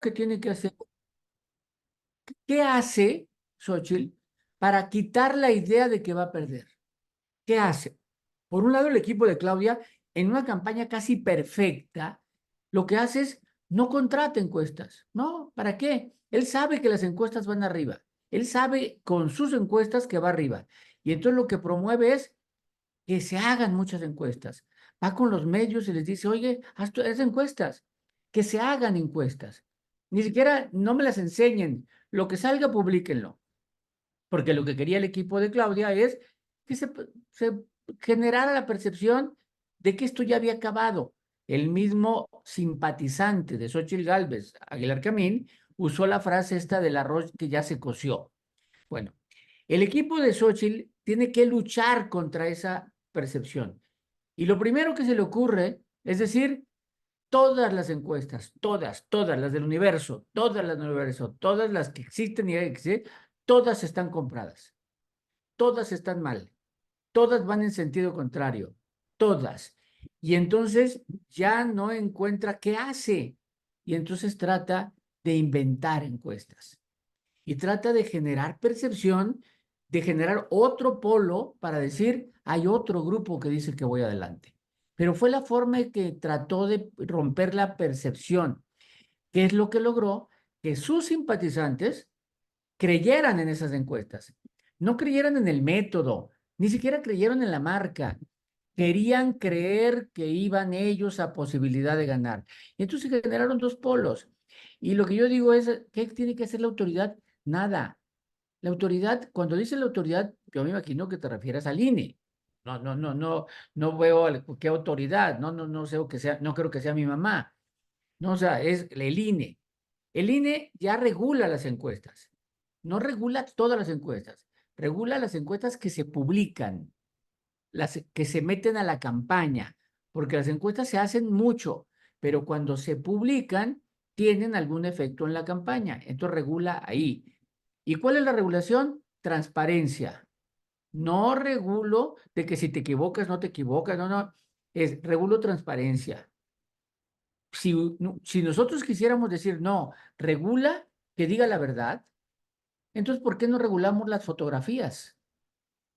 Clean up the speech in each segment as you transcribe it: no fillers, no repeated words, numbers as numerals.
que tiene que hacer. ¿Qué hace Xochitl para quitar la idea de que va a perder? ¿Qué hace? Por un lado, el equipo de Claudia, en una campaña casi perfecta, lo que hace es no contrata encuestas. ¿No? ¿Para qué? Él sabe que las encuestas van arriba. Él sabe con sus encuestas que va arriba. Y entonces lo que promueve es que se hagan muchas encuestas. Va con los medios y les dice, oye, haz encuestas, que se hagan encuestas. Ni siquiera no me las enseñen, lo que salga, publíquenlo. Porque lo que quería el equipo de Claudia es que se generara la percepción de que esto ya había acabado. El mismo simpatizante de Xóchitl Gálvez, Aguilar Camín, usó la frase esta del arroz que ya se coció. Bueno, el equipo de Xóchitl tiene que luchar contra esa percepción. Y lo primero que se le ocurre es decir, todas las encuestas, todas las del universo, todas las que existen y existen, todas están compradas, todas están mal, todas van en sentido contrario, todas. Y entonces ya no encuentra qué hace. Y entonces trata de inventar encuestas y trata de generar percepción, de generar otro polo para decir, hay otro grupo que dice que voy adelante. Pero fue la forma en que trató de romper la percepción, que es lo que logró que sus simpatizantes creyeran en esas encuestas. No creyeran en el método, ni siquiera creyeron en la marca. Querían creer que iban ellos a posibilidad de ganar. Y entonces se generaron dos polos. Y lo que yo digo es, ¿qué tiene que hacer la autoridad? Nada. La autoridad, cuando dice la autoridad, yo me imagino que te refieres al INE. No veo qué autoridad, no sé que sea, no creo que sea mi mamá. No, o sea, es el INE. El INE ya regula las encuestas. No regula todas las encuestas. Regula las encuestas que se publican, las que se meten a la campaña, porque las encuestas se hacen mucho, pero cuando se publican, tienen algún efecto en la campaña. Entonces regula ahí. ¿Y cuál es la regulación? Transparencia. No regulo de que si te equivocas, no te equivocas, no. Es regulo transparencia. Si nosotros quisiéramos decir, no, regula que diga la verdad, entonces, ¿por qué no regulamos las fotografías?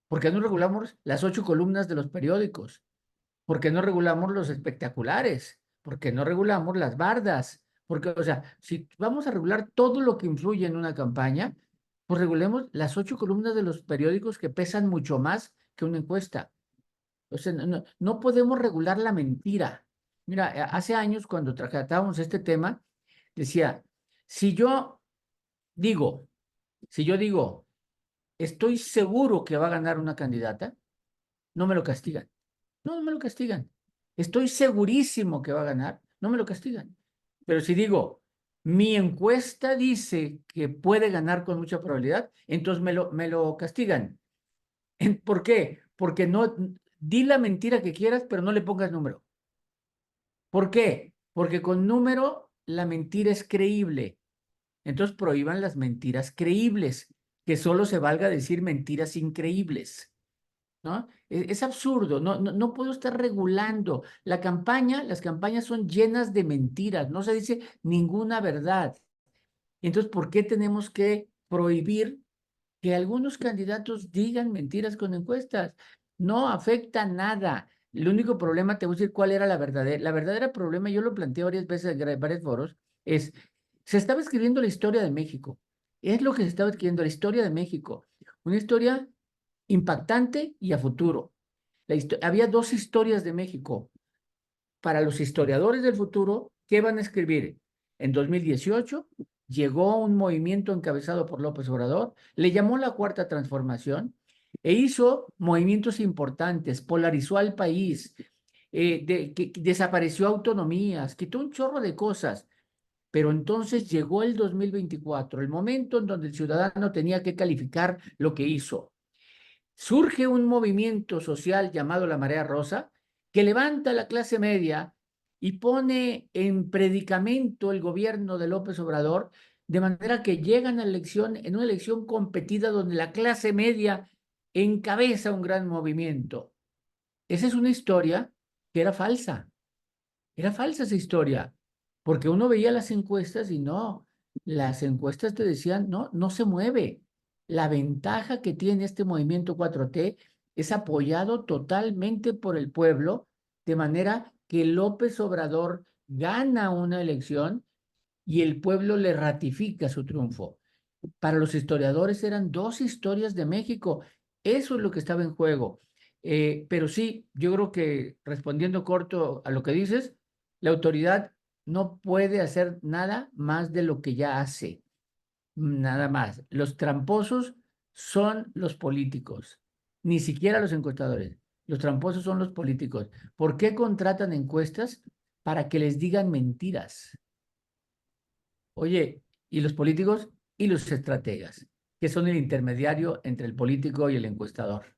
¿Por qué no regulamos las 8 columnas de los periódicos? ¿Por qué no regulamos los espectaculares? ¿Por qué no regulamos las bardas? Porque, o sea, si vamos a regular todo lo que influye en una campaña, pues regulemos las 8 columnas de los periódicos que pesan mucho más que una encuesta. O sea, no podemos regular la mentira. Mira, hace años cuando tratábamos este tema, decía, si yo digo, si yo digo, estoy seguro que va a ganar una candidata, no me lo castigan. No me lo castigan. Estoy segurísimo que va a ganar, no me lo castigan. Pero si digo, mi encuesta dice que puede ganar con mucha probabilidad, entonces me lo castigan. ¿Por qué? Porque no di la mentira que quieras, pero no le pongas número. ¿Por qué? Porque con número la mentira es creíble. Entonces prohíban las mentiras creíbles, que solo se valga decir mentiras increíbles. ¿No? Es absurdo, no puedo estar regulando. Las campañas son llenas de mentiras, no se dice ninguna verdad. Entonces, ¿por qué tenemos que prohibir que algunos candidatos digan mentiras con encuestas? No afecta nada. El único problema, te voy a decir cuál era la verdadera problema, yo lo planteé varias veces en varios foros, es, se estaba escribiendo la historia de México. Es lo que se estaba escribiendo, la historia de México. Una historia impactante y a futuro. Había dos historias de México. Para los historiadores del futuro, ¿qué van a escribir? En 2018 llegó un movimiento encabezado por López Obrador, le llamó la Cuarta Transformación e hizo movimientos importantes, polarizó al país, que desapareció autonomías, quitó un chorro de cosas. Pero entonces llegó el 2024, el momento en donde el ciudadano tenía que calificar lo que hizo. Surge un movimiento social llamado la Marea Rosa que levanta a la clase media y pone en predicamento el gobierno de López Obrador, de manera que llegan a elección, en una elección competida donde la clase media encabeza un gran movimiento. Esa es una historia que era falsa esa historia, porque uno veía las encuestas y no, las encuestas te decían, no, no se mueve. La ventaja que tiene este movimiento 4T es apoyado totalmente por el pueblo, de manera que López Obrador gana una elección y el pueblo le ratifica su triunfo. Para los historiadores eran dos historias de México. Eso es lo que estaba en juego. Pero sí, yo creo que respondiendo corto a lo que dices, la autoridad no puede hacer nada más de lo que ya hace. Nada más. Los tramposos son los políticos, ni siquiera los encuestadores. Los tramposos son los políticos. ¿Por qué contratan encuestas? Para que les digan mentiras. Oye, y los políticos y los estrategas, que son el intermediario entre el político y el encuestador.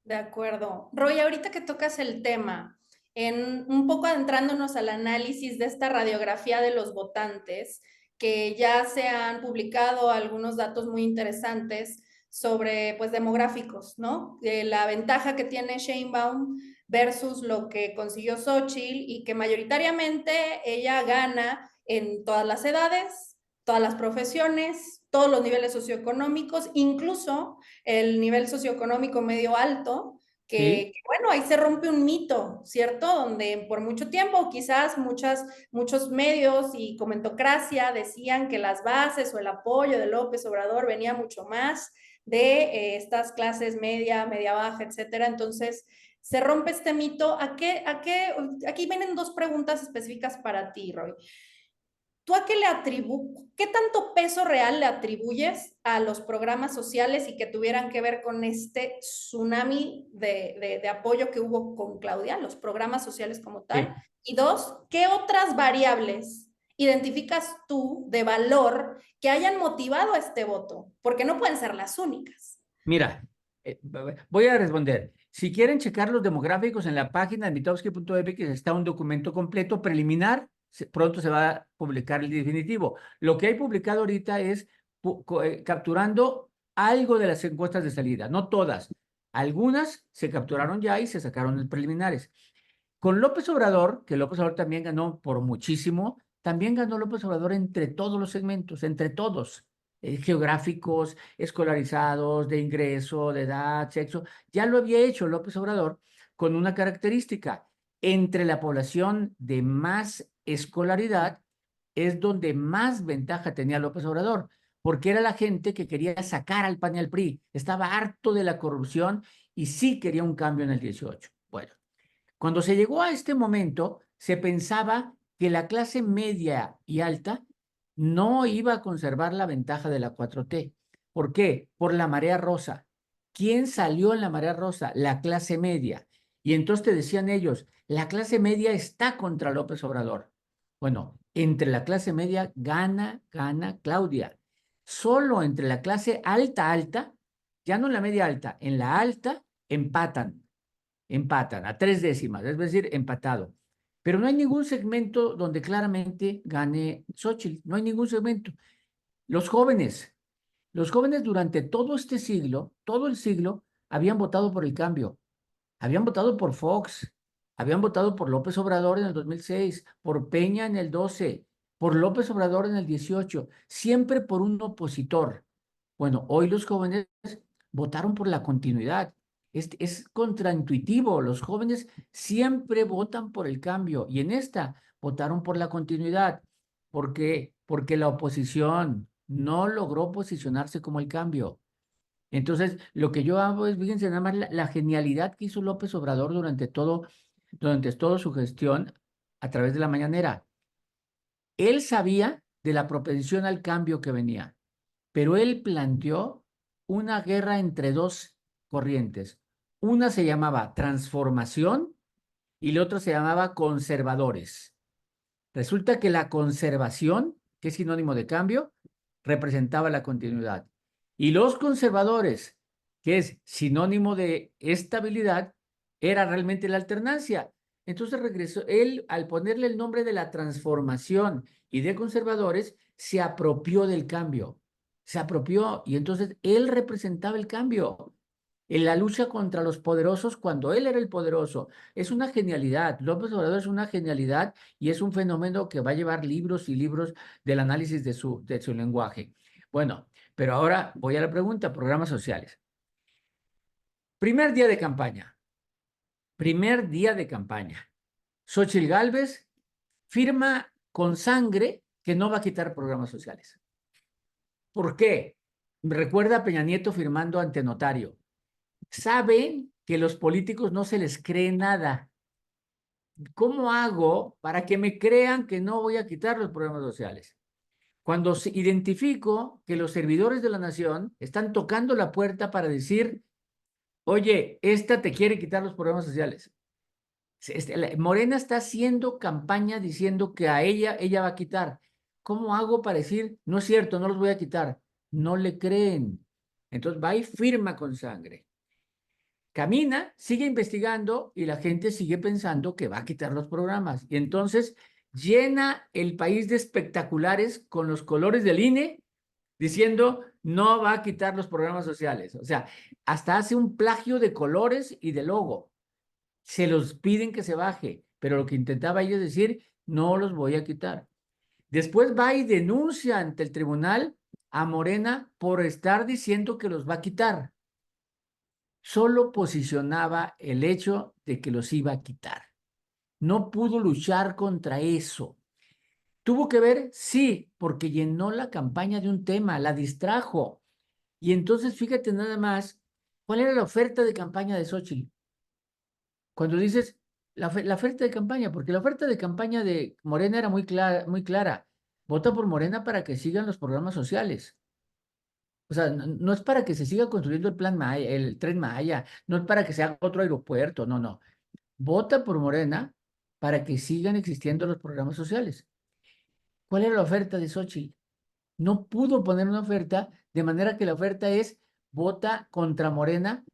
De acuerdo. Roy, ahorita que tocas el tema, en un poco adentrándonos al análisis de esta radiografía de los votantes, que ya se han publicado algunos datos muy interesantes sobre, pues, demográficos, ¿no? De la ventaja que tiene Sheinbaum versus lo que consiguió Xochitl y que mayoritariamente ella gana en todas las edades, todas las profesiones, todos los niveles socioeconómicos, incluso el nivel socioeconómico medio alto, ¿Sí? bueno, ahí se rompe un mito, ¿cierto? Donde por mucho tiempo quizás muchos medios y comentocracia decían que las bases o el apoyo de López Obrador venía mucho más de estas clases media baja, etcétera. Entonces, se rompe este mito. Aquí vienen dos preguntas específicas para ti, Roy. ¿Tú a qué qué tanto peso real le atribuyes a los programas sociales y que tuvieran que ver con este tsunami de apoyo que hubo con Claudia, los programas sociales como tal? Sí. Y dos, ¿qué otras variables identificas tú de valor que hayan motivado a este voto? Porque no pueden ser las únicas. Mira, voy a responder. Si quieren checar los demográficos en la página de mitowski.mx está un documento completo preliminar. Pronto se va a publicar el definitivo. Lo que hay publicado ahorita es capturando algo de las encuestas de salida, no todas. Algunas se capturaron ya y se sacaron en preliminares. Con López Obrador, que López Obrador también ganó por muchísimo, también ganó López Obrador entre todos los segmentos, entre todos, geográficos, escolarizados, de ingreso, de edad, sexo. Ya lo había hecho López Obrador con una característica. Entre la población de más escolaridad es donde más ventaja tenía López Obrador, porque era la gente que quería sacar al PAN y al PRI, estaba harto de la corrupción y sí quería un cambio en el 18. Bueno. Cuando se llegó a este momento, se pensaba que la clase media y alta no iba a conservar la ventaja de la 4T. ¿Por qué? Por la marea rosa. ¿Quién salió en la marea rosa? La clase media. Y entonces te decían ellos, la clase media está contra López Obrador. Bueno, entre la clase media gana Claudia. Solo entre la clase alta, ya no en la media alta, en la alta empatan a 3 décimas, es decir, empatado. Pero no hay ningún segmento donde claramente gane Xochitl, no hay ningún segmento. Los jóvenes, los jóvenes durante todo este siglo, todo el siglo, habían votado por el cambio, habían votado por Fox, habían votado por López Obrador en el 2006, por Peña en el 12, por López Obrador en el 18, siempre por un opositor. Bueno, hoy los jóvenes votaron por la continuidad. Es contraintuitivo. Los jóvenes siempre votan por el cambio y en esta votaron por la continuidad. ¿Por qué? Porque la oposición no logró posicionarse como el cambio. Entonces, lo que yo hago es, fíjense, nada más la genialidad que hizo López Obrador durante toda su gestión a través de la mañanera. Él sabía de la propensión al cambio que venía, pero él planteó una guerra entre dos corrientes. Una se llamaba transformación y la otra se llamaba conservadores. Resulta que la conservación, que es sinónimo de cambio, representaba la continuidad. Y los conservadores, que es sinónimo de estabilidad, era realmente la alternancia. Entonces regresó, él al ponerle el nombre de la transformación y de conservadores, se apropió del cambio, se apropió y entonces él representaba el cambio. en la lucha contra los poderosos cuando él era el poderoso. Es una genialidad. López Obrador es una genialidad y es un fenómeno que va a llevar libros y libros del análisis de su lenguaje. Bueno, pero ahora voy a la pregunta, programas sociales. Primer día de campaña. Primer día de campaña. Xóchitl Gálvez firma con sangre que no va a quitar programas sociales. ¿Por qué? Recuerda a Peña Nieto firmando ante notario. Saben que los políticos no se les cree nada. ¿Cómo hago para que me crean que no voy a quitar los programas sociales? Cuando identifico que los servidores de la nación están tocando la puerta para decir, oye, esta te quiere quitar los programas sociales. Morena está haciendo campaña diciendo que a ella va a quitar. ¿Cómo hago para decir, no es cierto, no los voy a quitar? No le creen. Entonces va y firma con sangre. Camina, sigue investigando y la gente sigue pensando que va a quitar los programas. Y entonces llena el país de espectaculares con los colores del INE diciendo no va a quitar los programas sociales. O sea, hasta hace un plagio de colores y de logo. Se los piden que se baje, pero lo que intentaba ella es decir, no los voy a quitar. Después va y denuncia ante el tribunal a Morena por estar diciendo que los va a quitar. Solo posicionaba el hecho de que los iba a quitar. No pudo luchar contra eso. ¿Tuvo que ver? Sí, porque llenó la campaña de un tema, la distrajo. Y entonces fíjate nada más, ¿cuál era la oferta de campaña de Xóchitl? Cuando dices la oferta de campaña, porque la oferta de campaña de Morena era muy clara, muy clara. Vota por Morena para que sigan los programas sociales. O sea, no es para que se siga construyendo el plan Maya, el tren Maya, no es para que se haga otro aeropuerto, no, no. Vota por Morena para que sigan existiendo los programas sociales. ¿Cuál era la oferta de Xochitl? No pudo poner una oferta, de manera que la oferta es vota contra Morena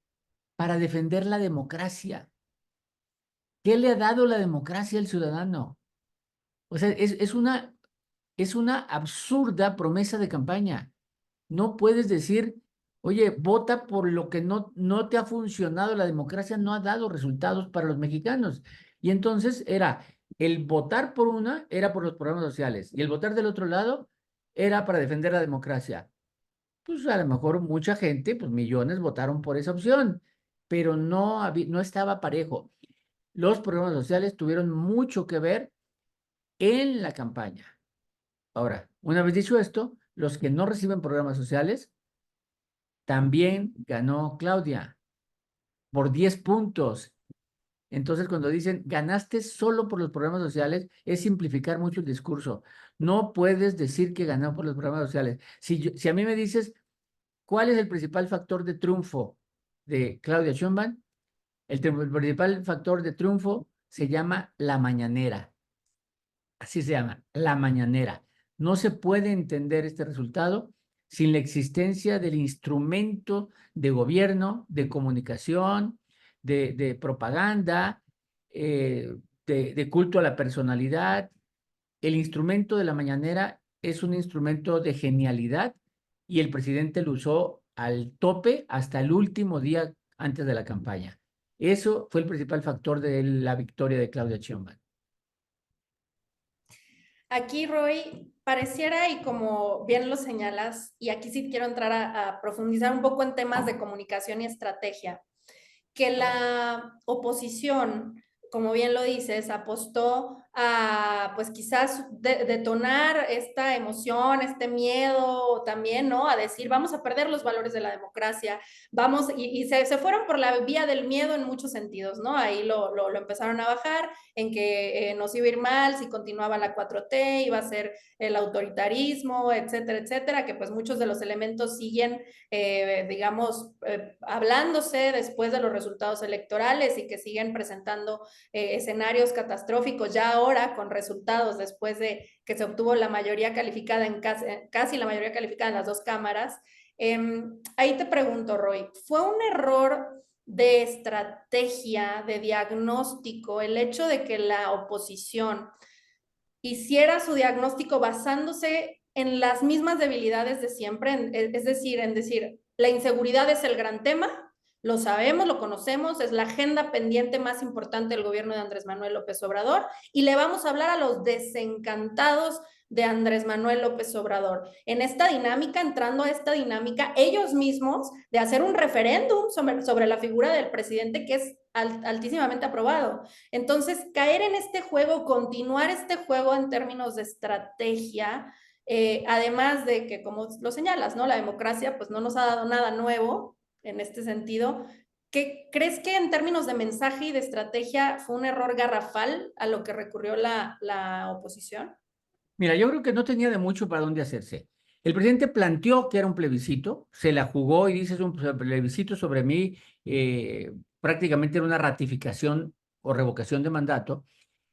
para defender la democracia. ¿Qué le ha dado la democracia al ciudadano? O sea, es una absurda promesa de campaña. No puedes decir, oye, vota por lo que no te ha funcionado, la democracia no ha dado resultados para los mexicanos. Y entonces era, el votar por una era por los programas sociales y el votar del otro lado era para defender la democracia. Pues a lo mejor mucha gente, pues millones votaron por esa opción, pero no estaba parejo. Los programas sociales tuvieron mucho que ver en la campaña. Ahora, una vez dicho esto, los que no reciben programas sociales, también ganó Claudia por 10 puntos. Entonces, cuando dicen ganaste solo por los programas sociales, es simplificar mucho el discurso. No puedes decir que ganó por los programas sociales. Si a mí me dices, ¿cuál es el principal factor de triunfo de Claudia Sheinbaum? El principal factor de triunfo se llama la mañanera. Así se llama, la mañanera. No se puede entender este resultado sin la existencia del instrumento de gobierno, de comunicación, de propaganda, de culto a la personalidad. El instrumento de la mañanera es un instrumento de genialidad y el presidente lo usó al tope hasta el último día antes de la campaña. Eso fue el principal factor de la victoria de Claudia Sheinbaum. Aquí, Roy, pareciera, y como bien lo señalas, y aquí sí quiero entrar a profundizar un poco en temas de comunicación y estrategia, que la oposición, como bien lo dices, apostó a, pues quizás detonar esta emoción, este miedo también, ¿no? A decir, vamos a perder los valores de la democracia, vamos, y se fueron por la vía del miedo en muchos sentidos, ¿no? Ahí lo empezaron a bajar, en que nos iba a ir mal si continuaba la 4T, iba a ser el autoritarismo, etcétera, etcétera, que pues muchos de los elementos siguen, digamos, hablándose después de los resultados electorales y que siguen presentando escenarios catastróficos ya ahora con resultados después de que se obtuvo la mayoría calificada en casi la mayoría calificada en las dos cámaras. Ahí te pregunto, Roy, ¿fue un error de estrategia, de diagnóstico, el hecho de que la oposición hiciera su diagnóstico basándose en las mismas debilidades de siempre, es decir, en decir, la inseguridad es el gran tema, Lo sabemos, lo conocemos, es la agenda pendiente más importante del gobierno de Andrés Manuel López Obrador y le vamos a hablar a los desencantados de Andrés Manuel López Obrador. En esta dinámica, entrando a esta dinámica, ellos mismos de hacer un referéndum sobre la figura del presidente que es altísimamente aprobado. Entonces, caer en este juego, continuar este juego en términos de estrategia, además de que, como lo señalas, ¿no? La democracia pues no nos ha dado nada nuevo en este sentido. ¿Qué crees que en términos de mensaje y de estrategia fue un error garrafal a lo que recurrió la oposición? Mira, yo creo que no tenía de mucho para dónde hacerse. El presidente planteó que era un plebiscito, se la jugó y dice es un plebiscito sobre mí, prácticamente era una ratificación o revocación de mandato.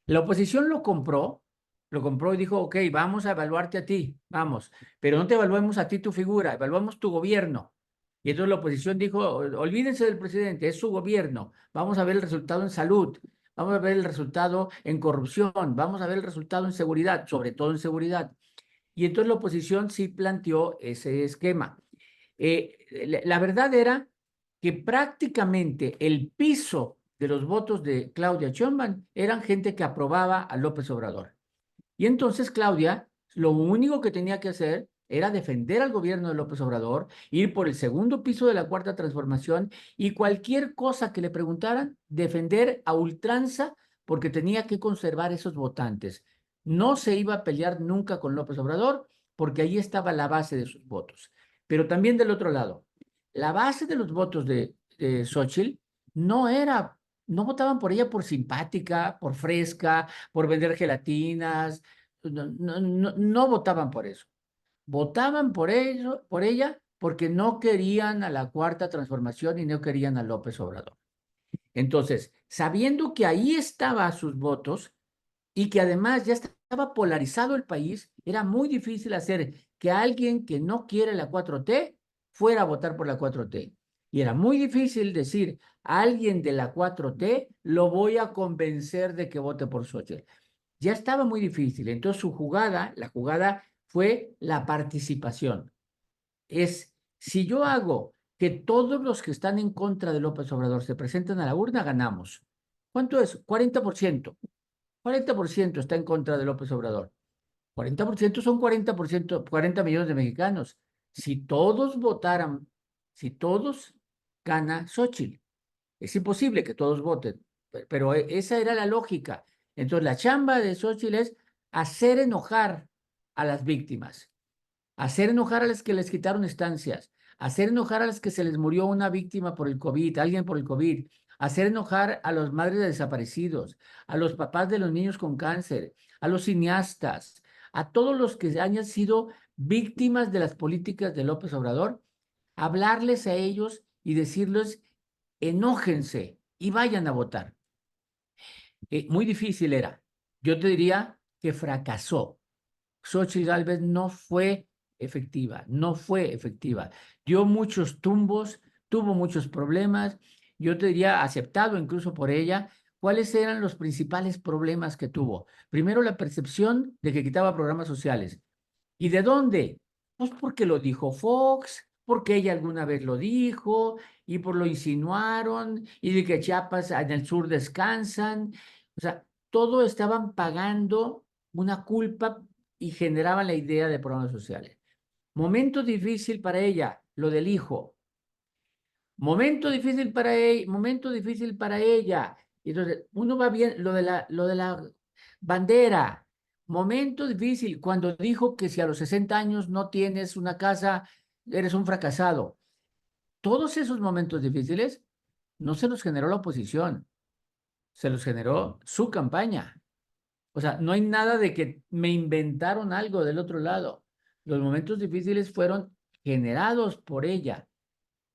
La oposición lo compró y dijo, ok, vamos a evaluarte a ti, vamos, pero no te evaluemos a ti tu figura, evaluamos tu gobierno. Y entonces la oposición dijo, olvídense del presidente, es su gobierno, vamos a ver el resultado en salud, vamos a ver el resultado en corrupción, vamos a ver el resultado en seguridad, sobre todo en seguridad. Y entonces la oposición sí planteó ese esquema. La verdad era que prácticamente el piso de los votos de Claudia Sheinbaum eran gente que aprobaba a López Obrador. Y entonces Claudia, lo único que tenía que hacer era defender al gobierno de López Obrador, ir por el segundo piso de la Cuarta Transformación y cualquier cosa que le preguntaran, defender a ultranza porque tenía que conservar esos votantes. No se iba a pelear nunca con López Obrador porque ahí estaba la base de sus votos. Pero también del otro lado, la base de los votos de Xochitl no era, no votaban por ella por simpática, por fresca, por vender gelatinas, no votaban por eso. Votaban por ello, por ella, porque no querían a la Cuarta Transformación y no querían a López Obrador. Entonces, sabiendo que ahí estaban sus votos y que además ya estaba polarizado el país, era muy difícil hacer que alguien que no quiere la 4T fuera a votar por la 4T. Y era muy difícil decir a alguien de la 4T, lo voy a convencer de que vote por Xochitl. Ya estaba muy difícil. Entonces su jugada, la jugada fue la participación. Es, si yo hago que todos los que están en contra de López Obrador se presenten a la urna, ganamos. ¿Cuánto es? 40%. 40% está en contra de López Obrador. 40% son 40%, 40 millones de mexicanos. Si todos votaran, si todos, gana Xochitl. Es imposible que todos voten, pero esa era la lógica. Entonces, la chamba de Xochitl es hacer enojar a las víctimas, hacer enojar a las que les quitaron estancias, hacer enojar a las que se les murió una víctima por el COVID, alguien por el COVID, hacer enojar a las madres de desaparecidos, a los papás de los niños con cáncer, a los cineastas, a todos los que hayan sido víctimas de las políticas de López Obrador, hablarles a ellos y decirles enójense y vayan a votar. Muy difícil era. Yo te diría que fracasó. Xochitl Gálvez no fue efectiva, no fue efectiva. Dio muchos tumbos, tuvo muchos problemas. Yo te diría, aceptado incluso por ella, ¿cuáles eran los principales problemas que tuvo? Primero, la percepción de que quitaba programas sociales. ¿Y de dónde? Pues porque lo dijo Fox, porque ella alguna vez lo dijo, y por lo insinuaron, y de que Chiapas en el sur descansan. O sea, todo estaban pagando una culpa y generaban la idea de programas sociales. Momento difícil para ella, lo del hijo. Momento difícil para ella. Entonces, uno va bien, lo de la bandera. Momento difícil, cuando dijo que si a los 60 años no tienes una casa, eres un fracasado. Todos esos momentos difíciles no se los generó la oposición, se los generó su campaña. O sea, no hay nada de que me inventaron algo del otro lado. Los momentos difíciles fueron generados por ella.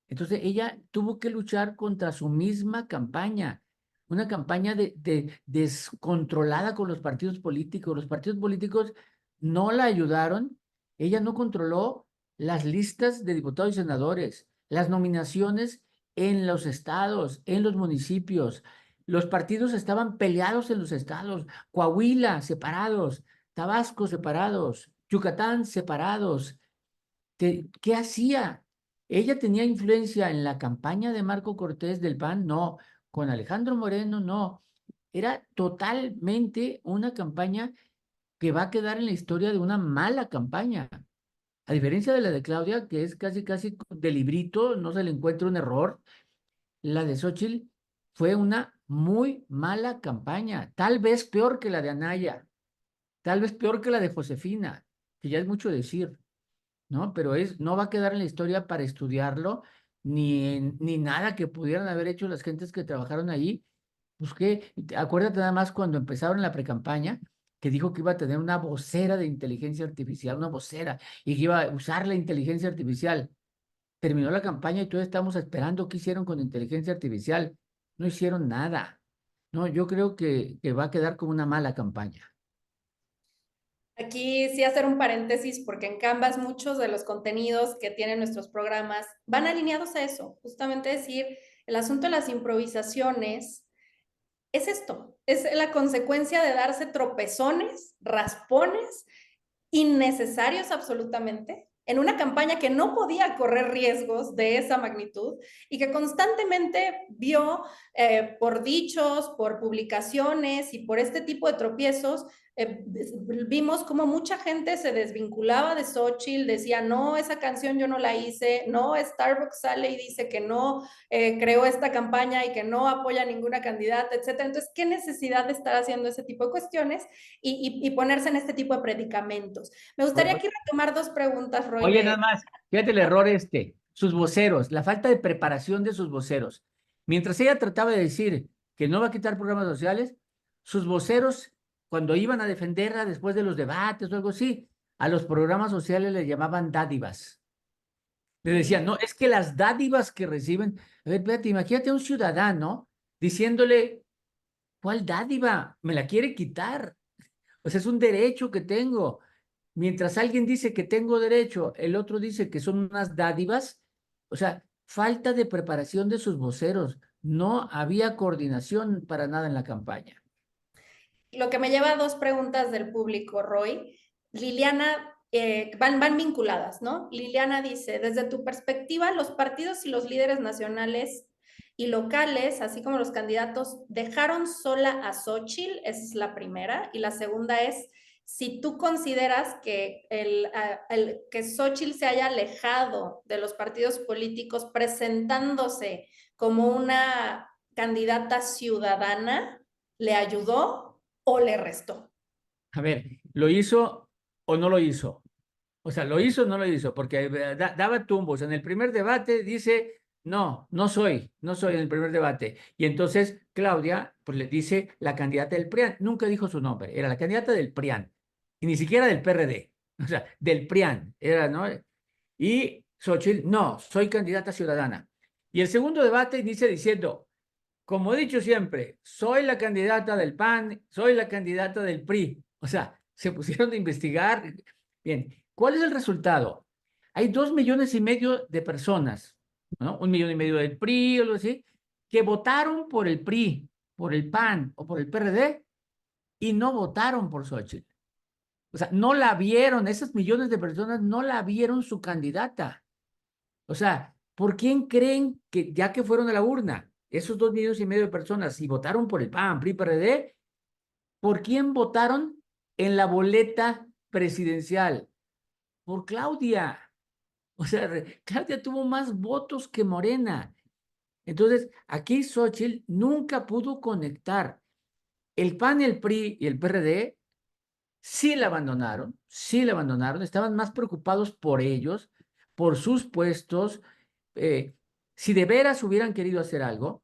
Entonces ella tuvo que luchar contra su misma campaña, una campaña descontrolada con los partidos políticos. Los partidos políticos no la ayudaron, ella no controló las listas de diputados y senadores, las nominaciones en los estados, en los municipios. Los partidos estaban peleados en los estados, Coahuila separados, Tabasco separados, Yucatán separados. ¿Qué hacía? ¿Ella tenía influencia en la campaña de Marco Cortés del PAN? No. Con Alejandro Moreno, no. Era totalmente una campaña que va a quedar en la historia de una mala campaña. A diferencia de la de Claudia, que es casi, casi de librito, no se le encuentra un error, la de Xóchitl fue una muy mala campaña, tal vez peor que la de Anaya, tal vez peor que la de Josefina, que ya es mucho decir, ¿no? Pero no va a quedar en la historia para estudiarlo, ni nada que pudieran haber hecho las gentes que trabajaron ahí. Pues que, acuérdate nada más cuando empezaron la precampaña, que dijo que iba a tener una vocera de inteligencia artificial, una vocera, y que iba a usar la inteligencia artificial. Terminó la campaña y todos estamos esperando qué hicieron con inteligencia artificial. No hicieron nada. No, yo creo que va a quedar como una mala campaña. Aquí sí hacer un paréntesis porque en Canvas muchos de los contenidos que tienen nuestros programas van alineados a eso, justamente decir, el asunto de las improvisaciones es esto, es la consecuencia de darse tropezones, raspones innecesarios absolutamente en una campaña que no podía correr riesgos de esa magnitud y que constantemente vio por dichos, por publicaciones y por este tipo de tropiezos, vimos como mucha gente se desvinculaba de Xochitl, decía, no, esa canción yo no la hice, no, Starbucks sale y dice que no creó esta campaña y que no apoya a ninguna candidata, etcétera. Entonces, ¿qué necesidad de estar haciendo ese tipo de cuestiones y ponerse en este tipo de predicamentos? Me gustaría aquí retomar dos preguntas, Roy, Oye, nada de... más, fíjate el error sus voceros, la falta de preparación de sus voceros. Mientras ella trataba de decir que no va a quitar programas sociales, sus voceros, cuando iban a defenderla después de los debates o algo así, a los programas sociales le llamaban dádivas. Le decían, no, es que las dádivas que reciben, a ver, espérate, imagínate a un ciudadano diciéndole, ¿cuál dádiva? Me la quiere quitar. O sea, es un derecho que tengo. Mientras alguien dice que tengo derecho, el otro dice que son unas dádivas. O sea, falta de preparación de sus voceros. No había coordinación para nada en la campaña. Lo que me lleva a dos preguntas del público, Roy. Liliana, van vinculadas, ¿no? Liliana dice, desde tu perspectiva, los partidos y los líderes nacionales y locales, así como los candidatos, dejaron sola a Xochitl, esa es la primera, y la segunda es, si tú consideras que, que Xochitl se haya alejado de los partidos políticos presentándose como una candidata ciudadana, ¿le ayudó o le restó? A ver, ¿lo hizo o no lo hizo? O sea, ¿lo hizo o no lo hizo? Porque daba tumbos. En el primer debate dice, no, no soy en el primer debate. Y entonces Claudia, pues le dice la candidata del PRIAN. Nunca dijo su nombre, era la candidata del PRIAN. Y ni siquiera del PRD. O sea, del PRIAN. Era, ¿no? Y Xochitl, no, soy candidata ciudadana. Y el segundo debate inicia diciendo, como he dicho siempre, soy la candidata del PAN, soy la candidata del PRI. O sea, se pusieron a investigar. Bien, ¿cuál es el resultado? Hay 2,5 millones de personas, ¿no? 1,5 millones del PRI o algo así, que votaron por el PRI, por el PAN o por el PRD y no votaron por Xochitl. O sea, no la vieron, esas millones de personas no la vieron su candidata. O sea, ¿por quién creen que ya que fueron a la urna, esos 2,5 millones de personas, y votaron por el PAN, PRI, PRD, ¿por quién votaron en la boleta presidencial? Por Claudia. O sea, Claudia tuvo más votos que Morena. Entonces, aquí Xochitl nunca pudo conectar. El PAN, el PRI y el PRD sí la abandonaron, estaban más preocupados por ellos, por sus puestos. eh, si de veras hubieran querido hacer algo,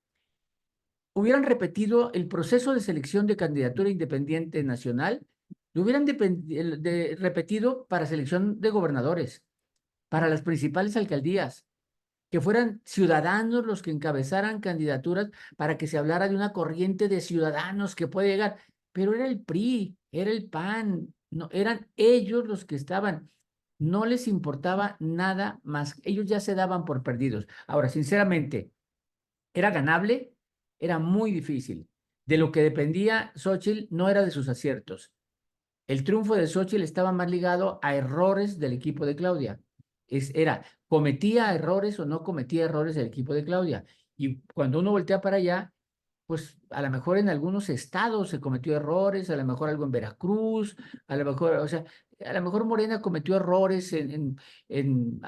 hubieran repetido el proceso de selección de candidatura independiente nacional, lo hubieran repetido para selección de gobernadores, para las principales alcaldías, que fueran ciudadanos los que encabezaran candidaturas para que se hablara de una corriente de ciudadanos que puede llegar. Pero era el PRI, era el PAN, no, eran ellos los que estaban. No les importaba nada más. Ellos ya se daban por perdidos. Ahora, sinceramente, ¿era ganable? Era muy difícil. De lo que dependía Xochitl no era de sus aciertos. El triunfo de Xochitl estaba más ligado a errores del equipo de Claudia. era, ¿cometía errores o no cometía errores el equipo de Claudia? Y cuando uno voltea para allá, pues a lo mejor en algunos estados se cometió errores, a lo mejor algo en Veracruz, a lo mejor, o sea, a lo mejor Morena cometió errores en, en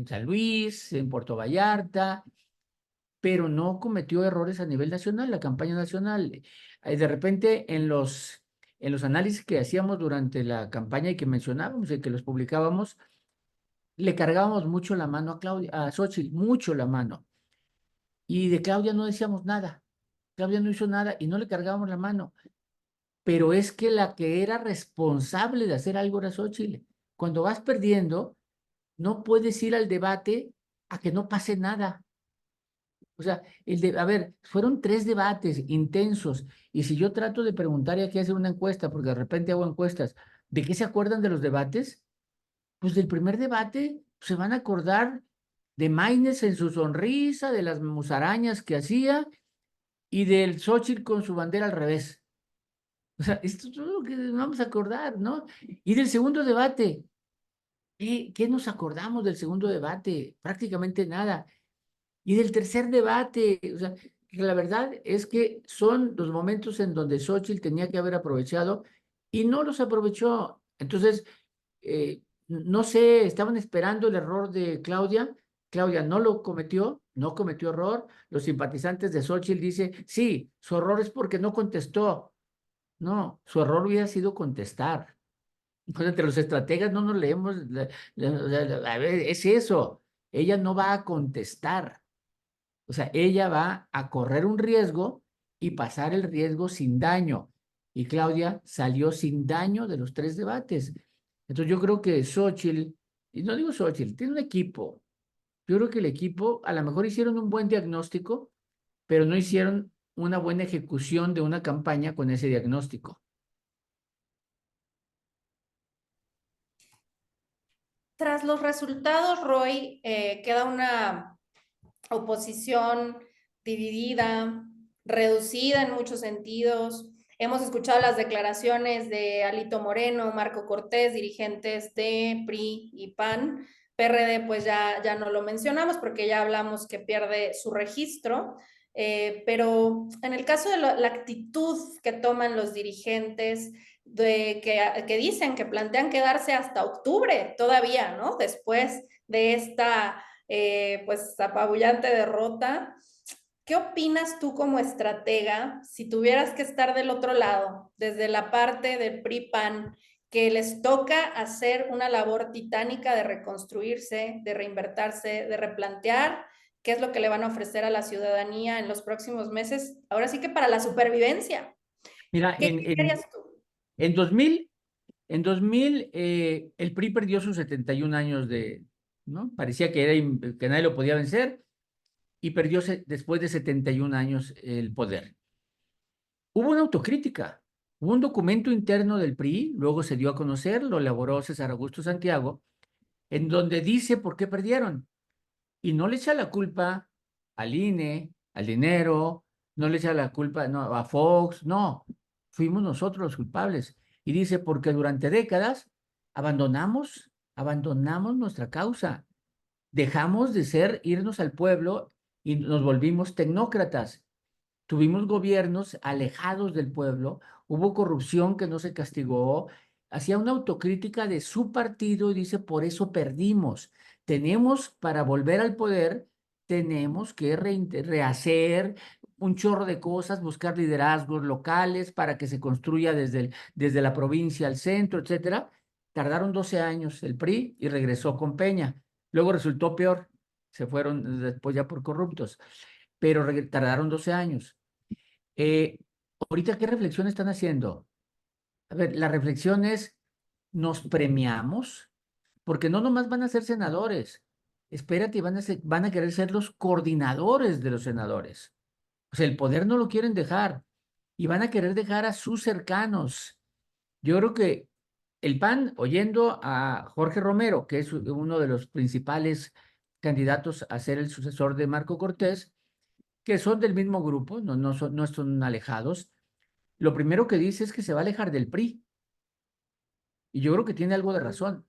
San Luis, en Puerto Vallarta, pero no cometió errores a nivel nacional, la campaña nacional. De repente, en los análisis que hacíamos durante la campaña y que mencionábamos y que los publicábamos, le cargábamos mucho la mano a Claudia, a Xóchitl, mucho la mano. Y de Claudia no decíamos nada. Claudia no hizo nada y no le cargábamos la mano. Pero es que la que era responsable de hacer algo era Xóchitl. Cuando vas perdiendo, no puedes ir al debate a que no pase nada. O sea, a ver, fueron 3 debates intensos. Y si yo trato de preguntar y aquí hacer una encuesta, porque de repente hago encuestas, ¿de qué se acuerdan de los debates? Pues del primer debate se van a acordar de Maínez en su sonrisa, de las musarañas que hacía y del Xóchitl con su bandera al revés. O sea, esto es todo lo que nos vamos a acordar, ¿no? Y del segundo debate, ¿qué nos acordamos del segundo debate? Prácticamente nada. Y del tercer debate, o sea, la verdad es que son los momentos en donde Xóchitl tenía que haber aprovechado y no los aprovechó. Entonces, no sé, estaban esperando el error de Claudia. Claudia no lo cometió, no cometió error. Los simpatizantes de Xóchitl dicen, sí, su error es porque no contestó. No, su error hubiera sido contestar. Pues entre los estrategas no nos leemos, o sea, a ver, es eso. Ella no va a contestar. O sea, ella va a correr un riesgo y pasar el riesgo sin daño. Y Claudia salió sin daño de los 3 debates. Entonces yo creo que Xóchitl, y no digo Xóchitl, tiene un equipo. Yo creo que el equipo a lo mejor hicieron un buen diagnóstico, pero no hicieron una buena ejecución de una campaña con ese diagnóstico. Tras los resultados, Roy, queda una oposición dividida, reducida en muchos sentidos. Hemos escuchado las declaraciones de Alito Moreno, Marco Cortés, dirigentes de PRI y PAN. PRD, pues ya no lo mencionamos porque ya hablamos que pierde su registro. Pero en el caso de la actitud que toman los dirigentes, que dicen, que plantean quedarse hasta octubre todavía, ¿no? Después de esta pues apabullante derrota. ¿Qué opinas tú como estratega si tuvieras que estar del otro lado, desde la parte del PRI-PAN, que les toca hacer una labor titánica de reconstruirse, de reinvertirse, de replantear qué es lo que le van a ofrecer a la ciudadanía en los próximos meses? Ahora sí que para la supervivencia. Mira, ¿Qué harías tú? en 2000, el PRI perdió sus 71 años ¿no? Parecía que nadie lo podía vencer y perdió después de 71 años el poder. Hubo una autocrítica, hubo un documento interno del PRI, luego se dio a conocer, lo elaboró César Augusto Santiago, en donde dice por qué perdieron. Y no le echa la culpa al INE, al dinero, no le echa la culpa no, a Fox, no, fuimos nosotros los culpables. Y dice, porque durante décadas abandonamos nuestra causa, dejamos de irnos al pueblo y nos volvimos tecnócratas. Tuvimos gobiernos alejados del pueblo, hubo corrupción que no se castigó, hacía una autocrítica de su partido y dice, por eso perdimos. Tenemos, para volver al poder, tenemos que rehacer un chorro de cosas, buscar liderazgos locales para que se construya desde la provincia al centro, etcétera. Tardaron 12 años el PRI y regresó con Peña. Luego resultó peor, se fueron después ya por corruptos, pero tardaron 12 años. Eh, Ahorita, ¿qué reflexión están haciendo? A ver, la reflexión es, ¿nos premiamos? Porque no nomás van a ser senadores. Espérate, van a querer ser los coordinadores de los senadores. O sea, el poder no lo quieren dejar y van a querer dejar a sus cercanos. Yo creo que el PAN, oyendo a Jorge Romero, que es uno de los principales candidatos a ser el sucesor de Marco Cortés, que son del mismo grupo, no son alejados, lo primero que dice es que se va a alejar del PRI. Y yo creo que tiene algo de razón.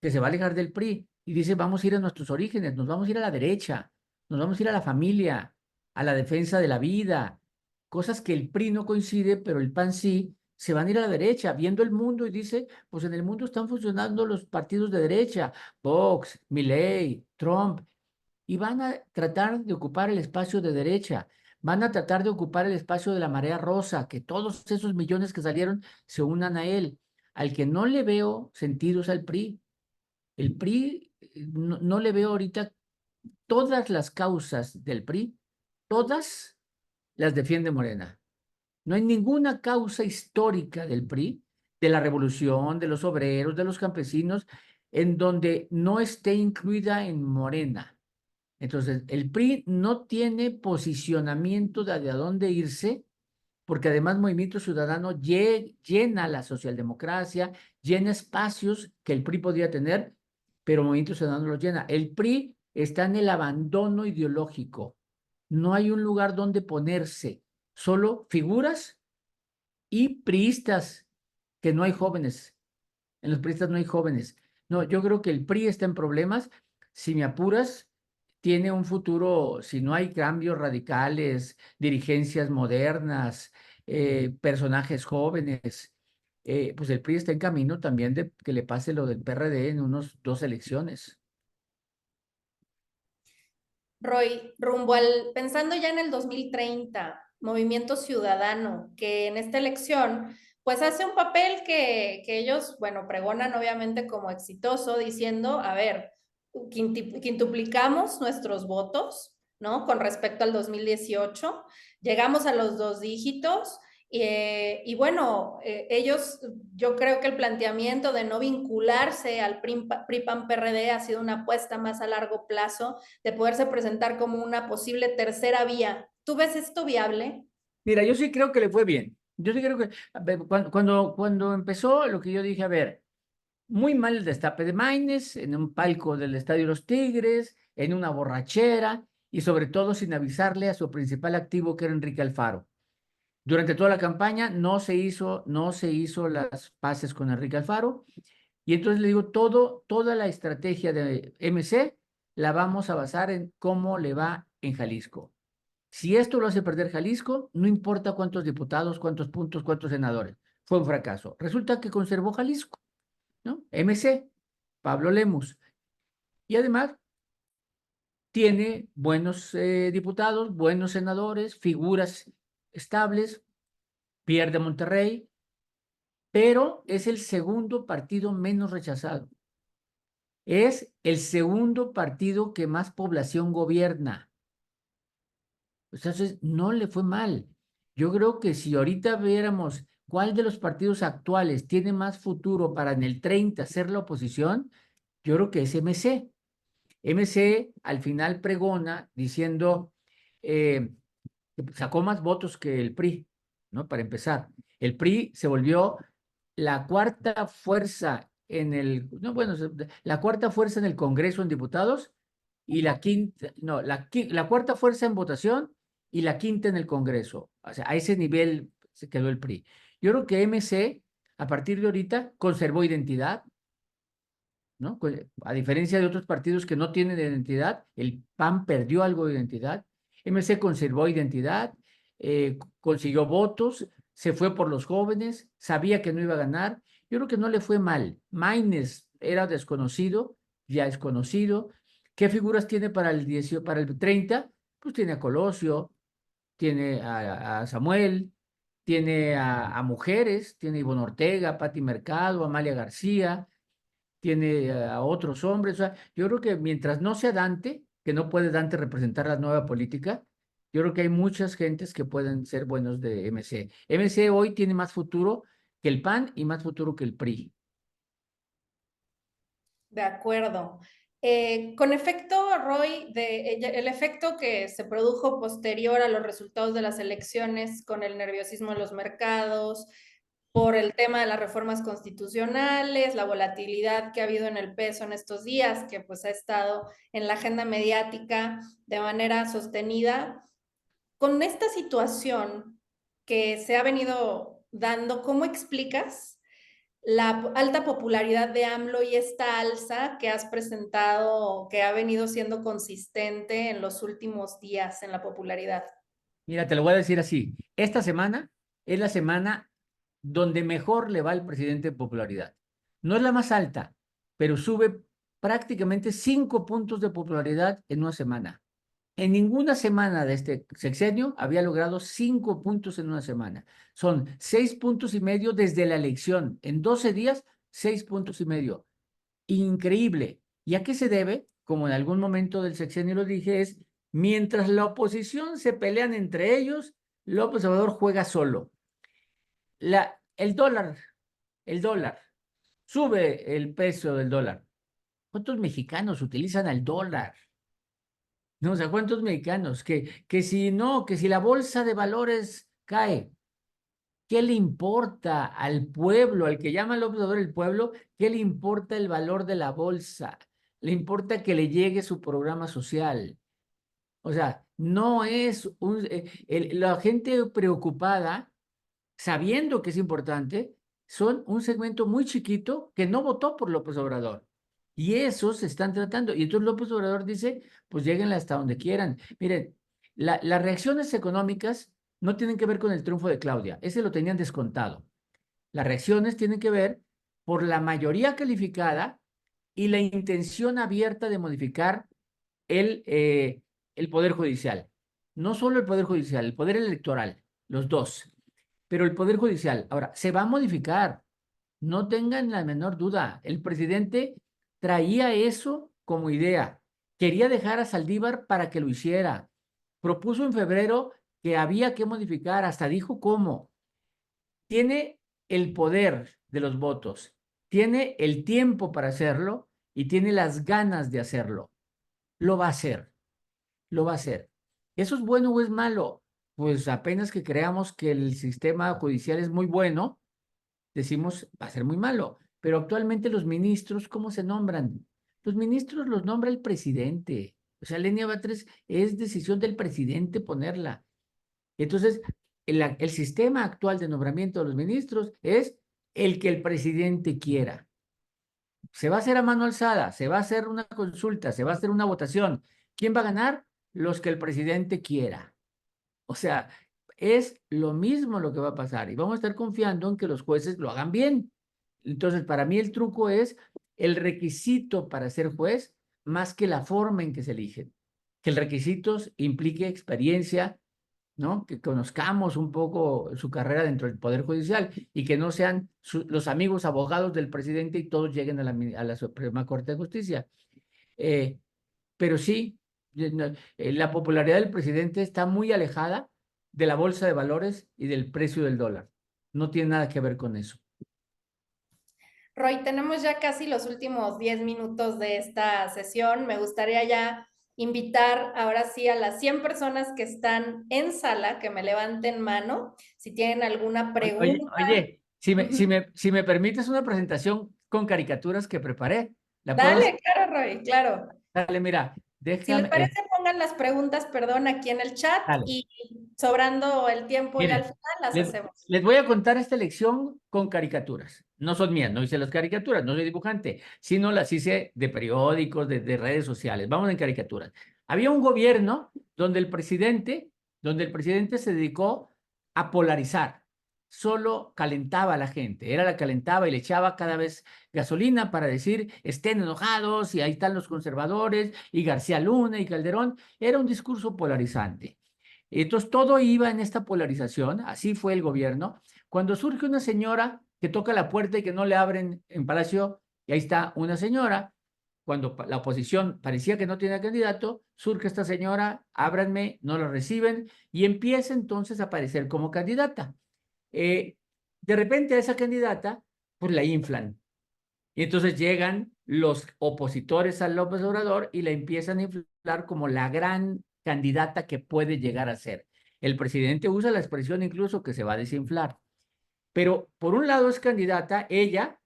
que se va a alejar del PRI y dice, vamos a ir a nuestros orígenes, nos vamos a ir a la derecha, nos vamos a ir a la familia, a la defensa de la vida, cosas que el PRI no coincide, pero el PAN sí, se van a ir a la derecha, viendo el mundo y dice, pues en el mundo están funcionando los partidos de derecha, Vox, Milei, Trump, y van a tratar de ocupar el espacio de derecha, van a tratar de ocupar el espacio de la marea rosa, que todos esos millones que salieron se unan a él. Al que no le veo sentidos al PRI. El PRI, no le veo ahorita todas las causas del PRI, todas las defiende Morena. No hay ninguna causa histórica del PRI, de la revolución, de los obreros, de los campesinos, en donde no esté incluida en Morena. Entonces, el PRI no tiene posicionamiento de a dónde irse, porque además Movimiento Ciudadano llena la socialdemocracia, llena espacios que el PRI podría tener, pero Movimiento Ciudadano lo llena. El PRI está en el abandono ideológico. No hay un lugar donde ponerse, solo figuras y priistas, que no hay jóvenes. En los priistas no hay jóvenes. No, yo creo que el PRI está en problemas. Si me apuras, tiene un futuro, si no hay cambios radicales, dirigencias modernas, personajes jóvenes, pues el PRI está en camino también de que le pase lo del PRD en unos 2 elecciones. Roy, pensando ya en el 2030, Movimiento Ciudadano, que en esta elección, pues hace un papel que ellos, bueno, pregonan obviamente como exitoso, diciendo, a ver, quintuplicamos nuestros votos, ¿no? Con respecto al 2018, llegamos a los 2 dígitos. Y bueno, ellos, yo creo que el planteamiento de no vincularse al PRI-PAN-PRD ha sido una apuesta más a largo plazo de poderse presentar como una posible tercera vía. ¿Tú ves esto viable? Mira, yo sí creo que le fue bien. Yo sí creo que a ver, cuando empezó, lo que yo dije, a ver, muy mal el destape de Maines en un palco del Estadio de los Tigres, en una borrachera y sobre todo sin avisarle a su principal activo que era Enrique Alfaro. Durante toda la campaña no se hizo las paces con Enrique Alfaro y entonces le digo, toda la estrategia de MC la vamos a basar en cómo le va en Jalisco. Si esto lo hace perder Jalisco, no importa cuántos diputados, cuántos puntos, cuántos senadores. Fue un fracaso. Resulta que conservó Jalisco, ¿no? MC, Pablo Lemus. Y además tiene buenos diputados, buenos senadores, figuras estables, pierde Monterrey, pero es el segundo partido menos rechazado. Es el segundo partido que más población gobierna. Entonces, no le fue mal. Yo creo que si ahorita viéramos cuál de los partidos actuales tiene más futuro para en el 30 ser la oposición, yo creo que es MC. MC al final pregona diciendo, eh, que sacó más votos que el PRI, ¿no? Para empezar. El PRI se volvió la cuarta fuerza en el, no, bueno, la cuarta fuerza en el Congreso en diputados y la quinta, no, la cuarta fuerza en votación y la quinta en el Congreso. O sea, a ese nivel se quedó el PRI. Yo creo que MC, a partir de ahorita, conservó identidad, ¿no? A diferencia de otros partidos que no tienen identidad, el PAN perdió algo de identidad, MC conservó identidad, consiguió votos, se fue por los jóvenes, sabía que no iba a ganar, yo creo que no le fue mal. Maines era desconocido, ya es conocido. ¿Qué figuras tiene para el 10, para el 30? Pues tiene a Colosio, tiene a Samuel, tiene a mujeres, tiene a Ivonne Ortega, Pati Mercado, Amalia García, tiene a otros hombres. O sea, yo creo que mientras no sea Dante, que no puede Dante representar la nueva política, yo creo que hay muchas gentes que pueden ser buenos de MC. MC hoy tiene más futuro que el PAN y más futuro que el PRI. De acuerdo. Con efecto, Roy, el efecto que se produjo posterior a los resultados de las elecciones con el nerviosismo en los mercados, por el tema de las reformas constitucionales, la volatilidad que ha habido en el peso en estos días, que pues ha estado en la agenda mediática de manera sostenida. Con esta situación que se ha venido dando, ¿cómo explicas la alta popularidad de AMLO y esta alza que has presentado, que ha venido siendo consistente en los últimos días en la popularidad? Mira, te lo voy a decir así. Esta semana es la semana donde mejor le va al presidente de popularidad. No es la más alta, pero sube prácticamente 5 puntos de popularidad en una semana. En ninguna semana de este sexenio había logrado 5 puntos en una semana. Son 6 puntos y medio desde la elección. En 12 días, 6 puntos y medio. Increíble. ¿Y a qué se debe? Como en algún momento del sexenio lo dije, es mientras la oposición se pelean entre ellos, López Obrador juega solo. El dólar, sube el peso del dólar. ¿Cuántos mexicanos utilizan al dólar? No, o sea, ¿cuántos mexicanos? Que si no, que si la bolsa de valores cae, ¿qué le importa al pueblo, al que llama López Obrador el pueblo? ¿Qué le importa el valor de la bolsa? Le importa que le llegue su programa social. O sea, no es la gente preocupada, sabiendo que es importante, son un segmento muy chiquito que no votó por López Obrador. Y esos se están tratando. Y entonces López Obrador dice, pues lleguen hasta donde quieran. Miren, las reacciones económicas no tienen que ver con el triunfo de Claudia. Ese lo tenían descontado. Las reacciones tienen que ver por la mayoría calificada y la intención abierta de modificar el Poder Judicial. No solo el Poder Judicial, el Poder Electoral, los dos. Pero el Poder Judicial, ahora, se va a modificar. No tengan la menor duda. El presidente traía eso como idea. Quería dejar a Saldívar para que lo hiciera. Propuso en febrero que había que modificar, hasta dijo cómo. Tiene el poder de los votos, tiene el tiempo para hacerlo y tiene las ganas de hacerlo. Lo va a hacer, lo va a hacer. ¿Eso es bueno o es malo? Pues apenas que creamos que el sistema judicial es muy bueno, decimos va a ser muy malo. Pero actualmente los ministros, ¿cómo se nombran? Los ministros los nombra el presidente. O sea, Lenia Batres es decisión del presidente ponerla. Entonces, el sistema actual de nombramiento de los ministros es el que el presidente quiera. Se va a hacer a mano alzada, se va a hacer una consulta, se va a hacer una votación. ¿Quién va a ganar? Los que el presidente quiera. O sea, es lo mismo lo que va a pasar y vamos a estar confiando en que los jueces lo hagan bien. Entonces, para mí el truco es el requisito para ser juez más que la forma en que se eligen. Que el requisito implique experiencia, ¿no? Que conozcamos un poco su carrera dentro del Poder Judicial y que no sean los amigos abogados del presidente y todos lleguen a la Suprema Corte de Justicia. Eh, pero sí, la popularidad del presidente está muy alejada de la bolsa de valores y del precio del dólar. No tiene nada que ver con eso. Roy, tenemos ya casi los últimos 10 minutos de esta sesión. Me gustaría ya invitar ahora sí a las 100 personas que están en sala que me levanten mano si tienen alguna pregunta. Oye, si me, si Ujú. me, si me permites una presentación con caricaturas que preparé, ¿la puedo hacer? Dale, claro, Roy, claro. Dale, mira, Si les déjame, parece, pongan las preguntas, perdón, aquí en el chat dale. y sobrando el tiempo ya al Miren, final las les, hacemos. les voy a contar esta lección con caricaturas. No son mías, no hice las caricaturas, no soy dibujante, sino las hice de periódicos, de redes sociales. Vamos en caricaturas. Había un gobierno donde el presidente se dedicó a polarizar. Solo calentaba a la gente, la calentaba y le echaba cada vez gasolina para decir, estén enojados y ahí están los conservadores y García Luna y Calderón. Era un discurso polarizante. Entonces todo iba en esta polarización, así fue el gobierno. Cuando surge una señora que toca la puerta y que no le abren en Palacio, y ahí está una señora, cuando la oposición parecía que no tenía candidato, surge esta señora, ábranme, no la reciben, y empieza entonces a aparecer como candidata. Eh, de repente a esa candidata, pues la inflan. Y entonces llegan los opositores a López Obrador y la empiezan a inflar como la gran candidata que puede llegar a ser. El presidente usa la expresión incluso que se va a desinflar. Pero por un lado es candidata ella,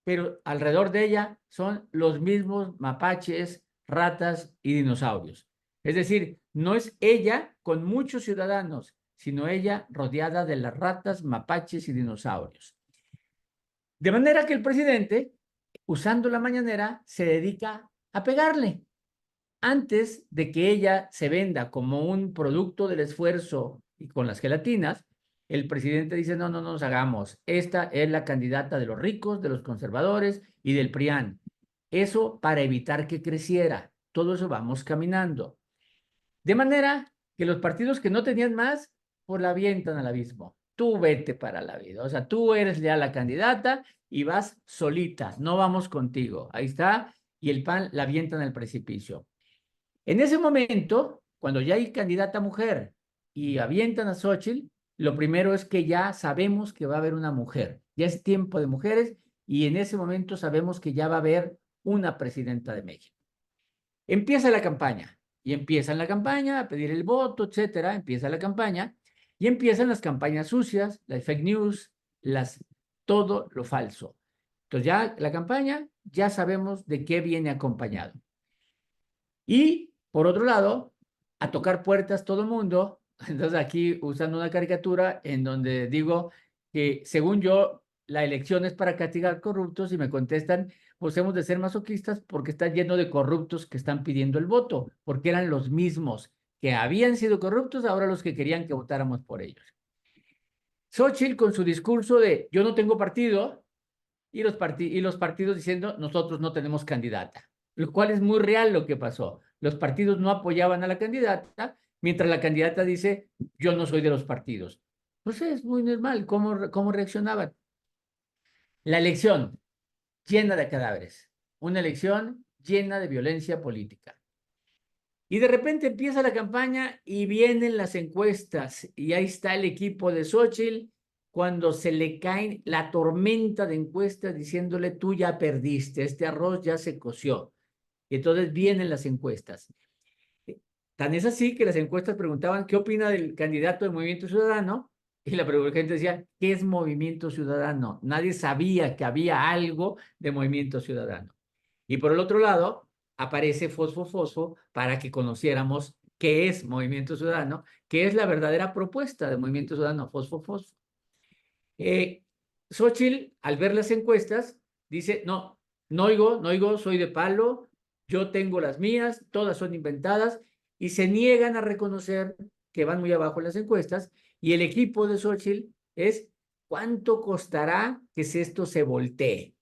pero alrededor de ella son los mismos mapaches, ratas y dinosaurios. Es decir, no es ella con muchos ciudadanos, sino ella rodeada de las ratas, mapaches y dinosaurios. De manera que el presidente, usando la mañanera, se dedica a pegarle. Antes de que ella se venda como un producto del esfuerzo y con las gelatinas, el presidente dice, no, no nos hagamos. Esta es la candidata de los ricos, de los conservadores y del PRIAN. Eso para evitar que creciera. Todo eso vamos caminando. De manera que los partidos que no tenían más, pues la avientan al abismo. Tú vete para la vida. O sea, tú eres ya la candidata y vas solita. No vamos contigo. Ahí está. Y el PAN la avientan al precipicio. En ese momento, cuando ya hay candidata mujer y avientan a Xochitl, lo primero es que ya sabemos que va a haber una mujer. Ya es tiempo de mujeres y en ese momento sabemos que ya va a haber una presidenta de México. Empieza la campaña y empiezan la campaña a pedir el voto, etcétera. Empieza la campaña y empiezan las campañas sucias, las fake news, todo lo falso. Entonces ya la campaña, ya sabemos de qué viene acompañado. Y por otro lado, a tocar puertas todo el mundo. Entonces aquí usando una caricatura en donde digo que según yo, la elección es para castigar corruptos y me contestan, pues hemos de ser masoquistas porque está lleno de corruptos que están pidiendo el voto, porque eran los mismos que habían sido corruptos, ahora los que querían que votáramos por ellos. Xochitl con su discurso de yo no tengo partido y los partidos diciendo nosotros no tenemos candidata, lo cual es muy real lo que pasó. Los partidos no apoyaban a la candidata, mientras la candidata dice yo no soy de los partidos. Pues es muy normal cómo reaccionaban. La elección llena de cadáveres, una elección llena de violencia política. Y de repente empieza la campaña y vienen las encuestas y ahí está el equipo de Xochitl cuando se le cae la tormenta de encuestas diciéndole tú ya perdiste, este arroz ya se coció. Y entonces vienen las encuestas. Tan es así que las encuestas preguntaban qué opina del candidato del Movimiento Ciudadano y la gente decía, ¿qué es Movimiento Ciudadano? Nadie sabía que había algo de Movimiento Ciudadano. Y por el otro lado, aparece Fosfo para que conociéramos qué es Movimiento Ciudadano, qué es la verdadera propuesta de Movimiento Ciudadano, Fosfo. Xochitl, al ver las encuestas, dice, no, no oigo, soy de palo, yo tengo las mías, todas son inventadas, y se niegan a reconocer que van muy abajo en las encuestas, y el equipo de Xochitl es, ¿cuánto costará que esto se voltee?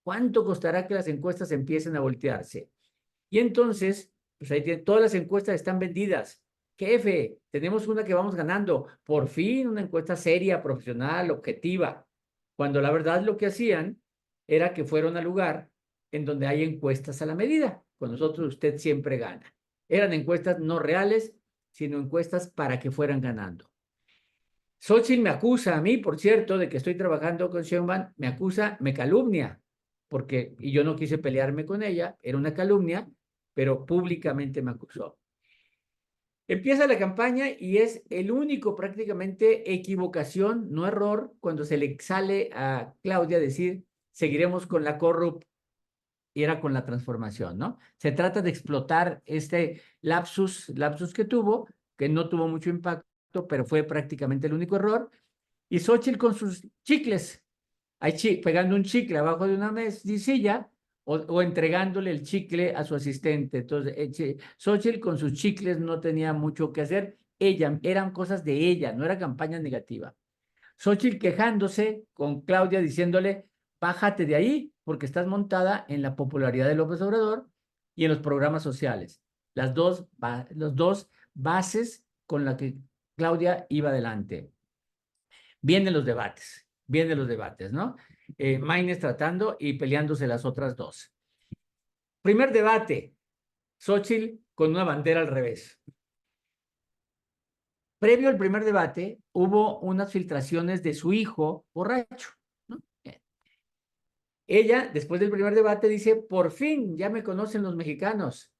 ¿Cuánto costará que las encuestas empiecen a voltearse? Y entonces, pues ahí tienen, todas las encuestas están vendidas. Jefe, tenemos una que vamos ganando. Por fin, una encuesta seria, profesional, objetiva. Cuando la verdad lo que hacían era que fueron al lugar en donde hay encuestas a la medida. Con nosotros usted siempre gana. Eran encuestas no reales, sino encuestas para que fueran ganando. Xochitl me acusa a mí, por cierto, de que estoy trabajando con Sheinbaum, me acusa, me calumnia, y yo no quise pelearme con ella, era una calumnia, pero públicamente me acusó. Empieza la campaña y es el único prácticamente equivocación, no error, cuando se le sale a Claudia decir, seguiremos con la corrup, y era con la transformación, ¿no? Se trata de explotar este lapsus que tuvo, que no tuvo mucho impacto, pero fue prácticamente el único error, y Xochitl con sus chicles, pegando un chicle abajo de una mesilla o entregándole el chicle a su asistente. Entonces, Xochitl con sus chicles no tenía mucho que hacer. Eran cosas de ella, no era campaña negativa. Xochitl quejándose con Claudia diciéndole, bájate de ahí porque estás montada en la popularidad de López Obrador y en los programas sociales. Las dos bases con las que Claudia iba adelante. Vienen los debates, ¿no? Maines tratando y peleándose las otras dos. Primer debate, Xochitl con una bandera al revés. Previo al primer debate, hubo unas filtraciones de su hijo borracho, ¿no? Ella, después del primer debate, dice, por fin, ya me conocen los mexicanos.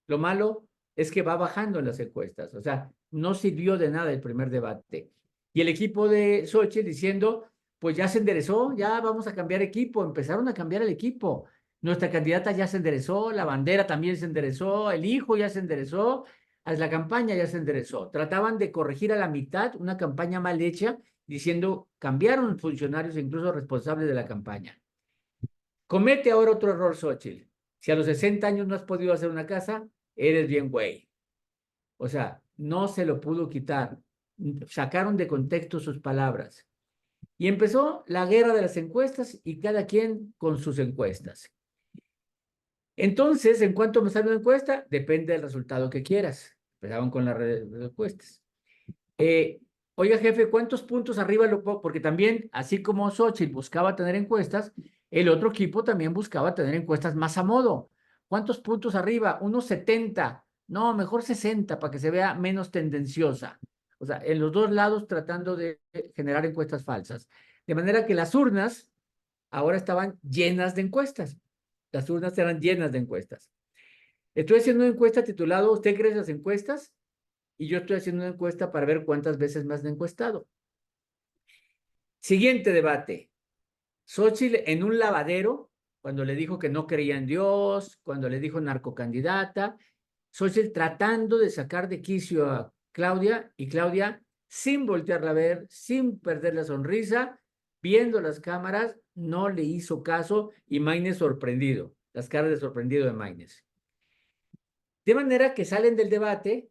Lo malo es que va bajando en las encuestas, o sea, no sirvió de nada el primer debate. Y el equipo de Xochitl diciendo, pues ya se enderezó, ya vamos a cambiar equipo, empezaron a cambiar el equipo. Nuestra candidata ya se enderezó, la bandera también se enderezó, el hijo ya se enderezó, la campaña ya se enderezó. Trataban de corregir a la mitad una campaña mal hecha diciendo, cambiaron funcionarios, incluso responsables de la campaña. Comete ahora otro error, Xochitl. Si a los 60 años no has podido hacer una casa, eres bien güey. O sea, no se lo pudo quitar. Sacaron de contexto sus palabras. Y empezó la guerra de las encuestas y cada quien con sus encuestas. Entonces, ¿en cuánto me sale una encuesta? Depende del resultado que quieras. Empezaron con las encuestas. Oiga, jefe, ¿cuántos puntos arriba lo pongo? Porque también, así como Xochitl buscaba tener encuestas, el otro equipo también buscaba tener encuestas más a modo. ¿Cuántos puntos arriba? Unos 70. No, mejor 60 para que se vea menos tendenciosa. O sea, en los dos lados tratando de generar encuestas falsas. De manera que las urnas ahora estaban llenas de encuestas. Las urnas eran llenas de encuestas. Estoy haciendo una encuesta titulada ¿Usted cree las encuestas? Y yo estoy haciendo una encuesta para ver cuántas veces me han encuestado. Siguiente debate. Xochitl en un lavadero, cuando le dijo que no creía en Dios, cuando le dijo narcocandidata, Xochitl tratando de sacar de quicio a Claudia y Claudia sin voltearla a ver, sin perder la sonrisa, viendo las cámaras, no le hizo caso y Maynes sorprendido, las caras de sorprendido de Maynes. De manera que salen del debate,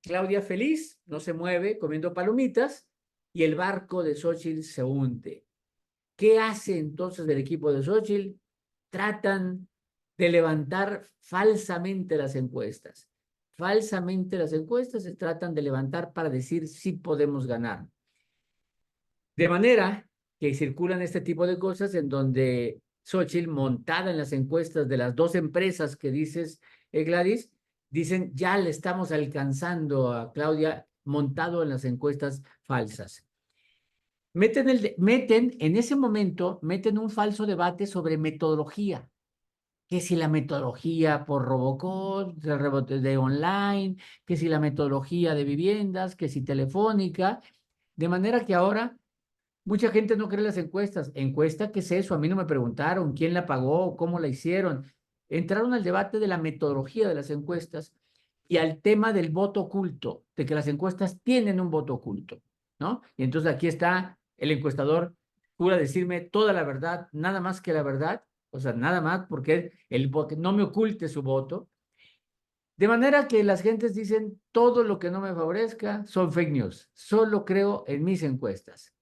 Claudia feliz, no se mueve, comiendo palomitas, y el barco de Xochitl se hunde. ¿Qué hace entonces el equipo de Xochitl? Tratan de levantar falsamente las encuestas. Falsamente las encuestas se tratan de levantar para decir sí podemos ganar. De manera que circulan este tipo de cosas en donde Xochitl, montada en las encuestas de las dos empresas que dices, Gladys, dicen ya le estamos alcanzando a Claudia montado en las encuestas falsas. Meten en ese momento, meten un falso debate sobre metodología, que si la metodología por Robocall, de rebote de online, que si la metodología de viviendas, que si telefónica, de manera que ahora mucha gente no cree las encuestas. ¿Encuesta qué es eso? A mí no me preguntaron quién la pagó, cómo la hicieron. Entraron al debate de la metodología de las encuestas y al tema del voto oculto, de que las encuestas tienen un voto oculto, ¿no? Y entonces aquí está el encuestador, jura decirme toda la verdad, nada más que la verdad, o sea, nada más porque no me oculte su voto. De manera que las gentes dicen todo lo que no me favorezca son fake news, solo creo en mis encuestas.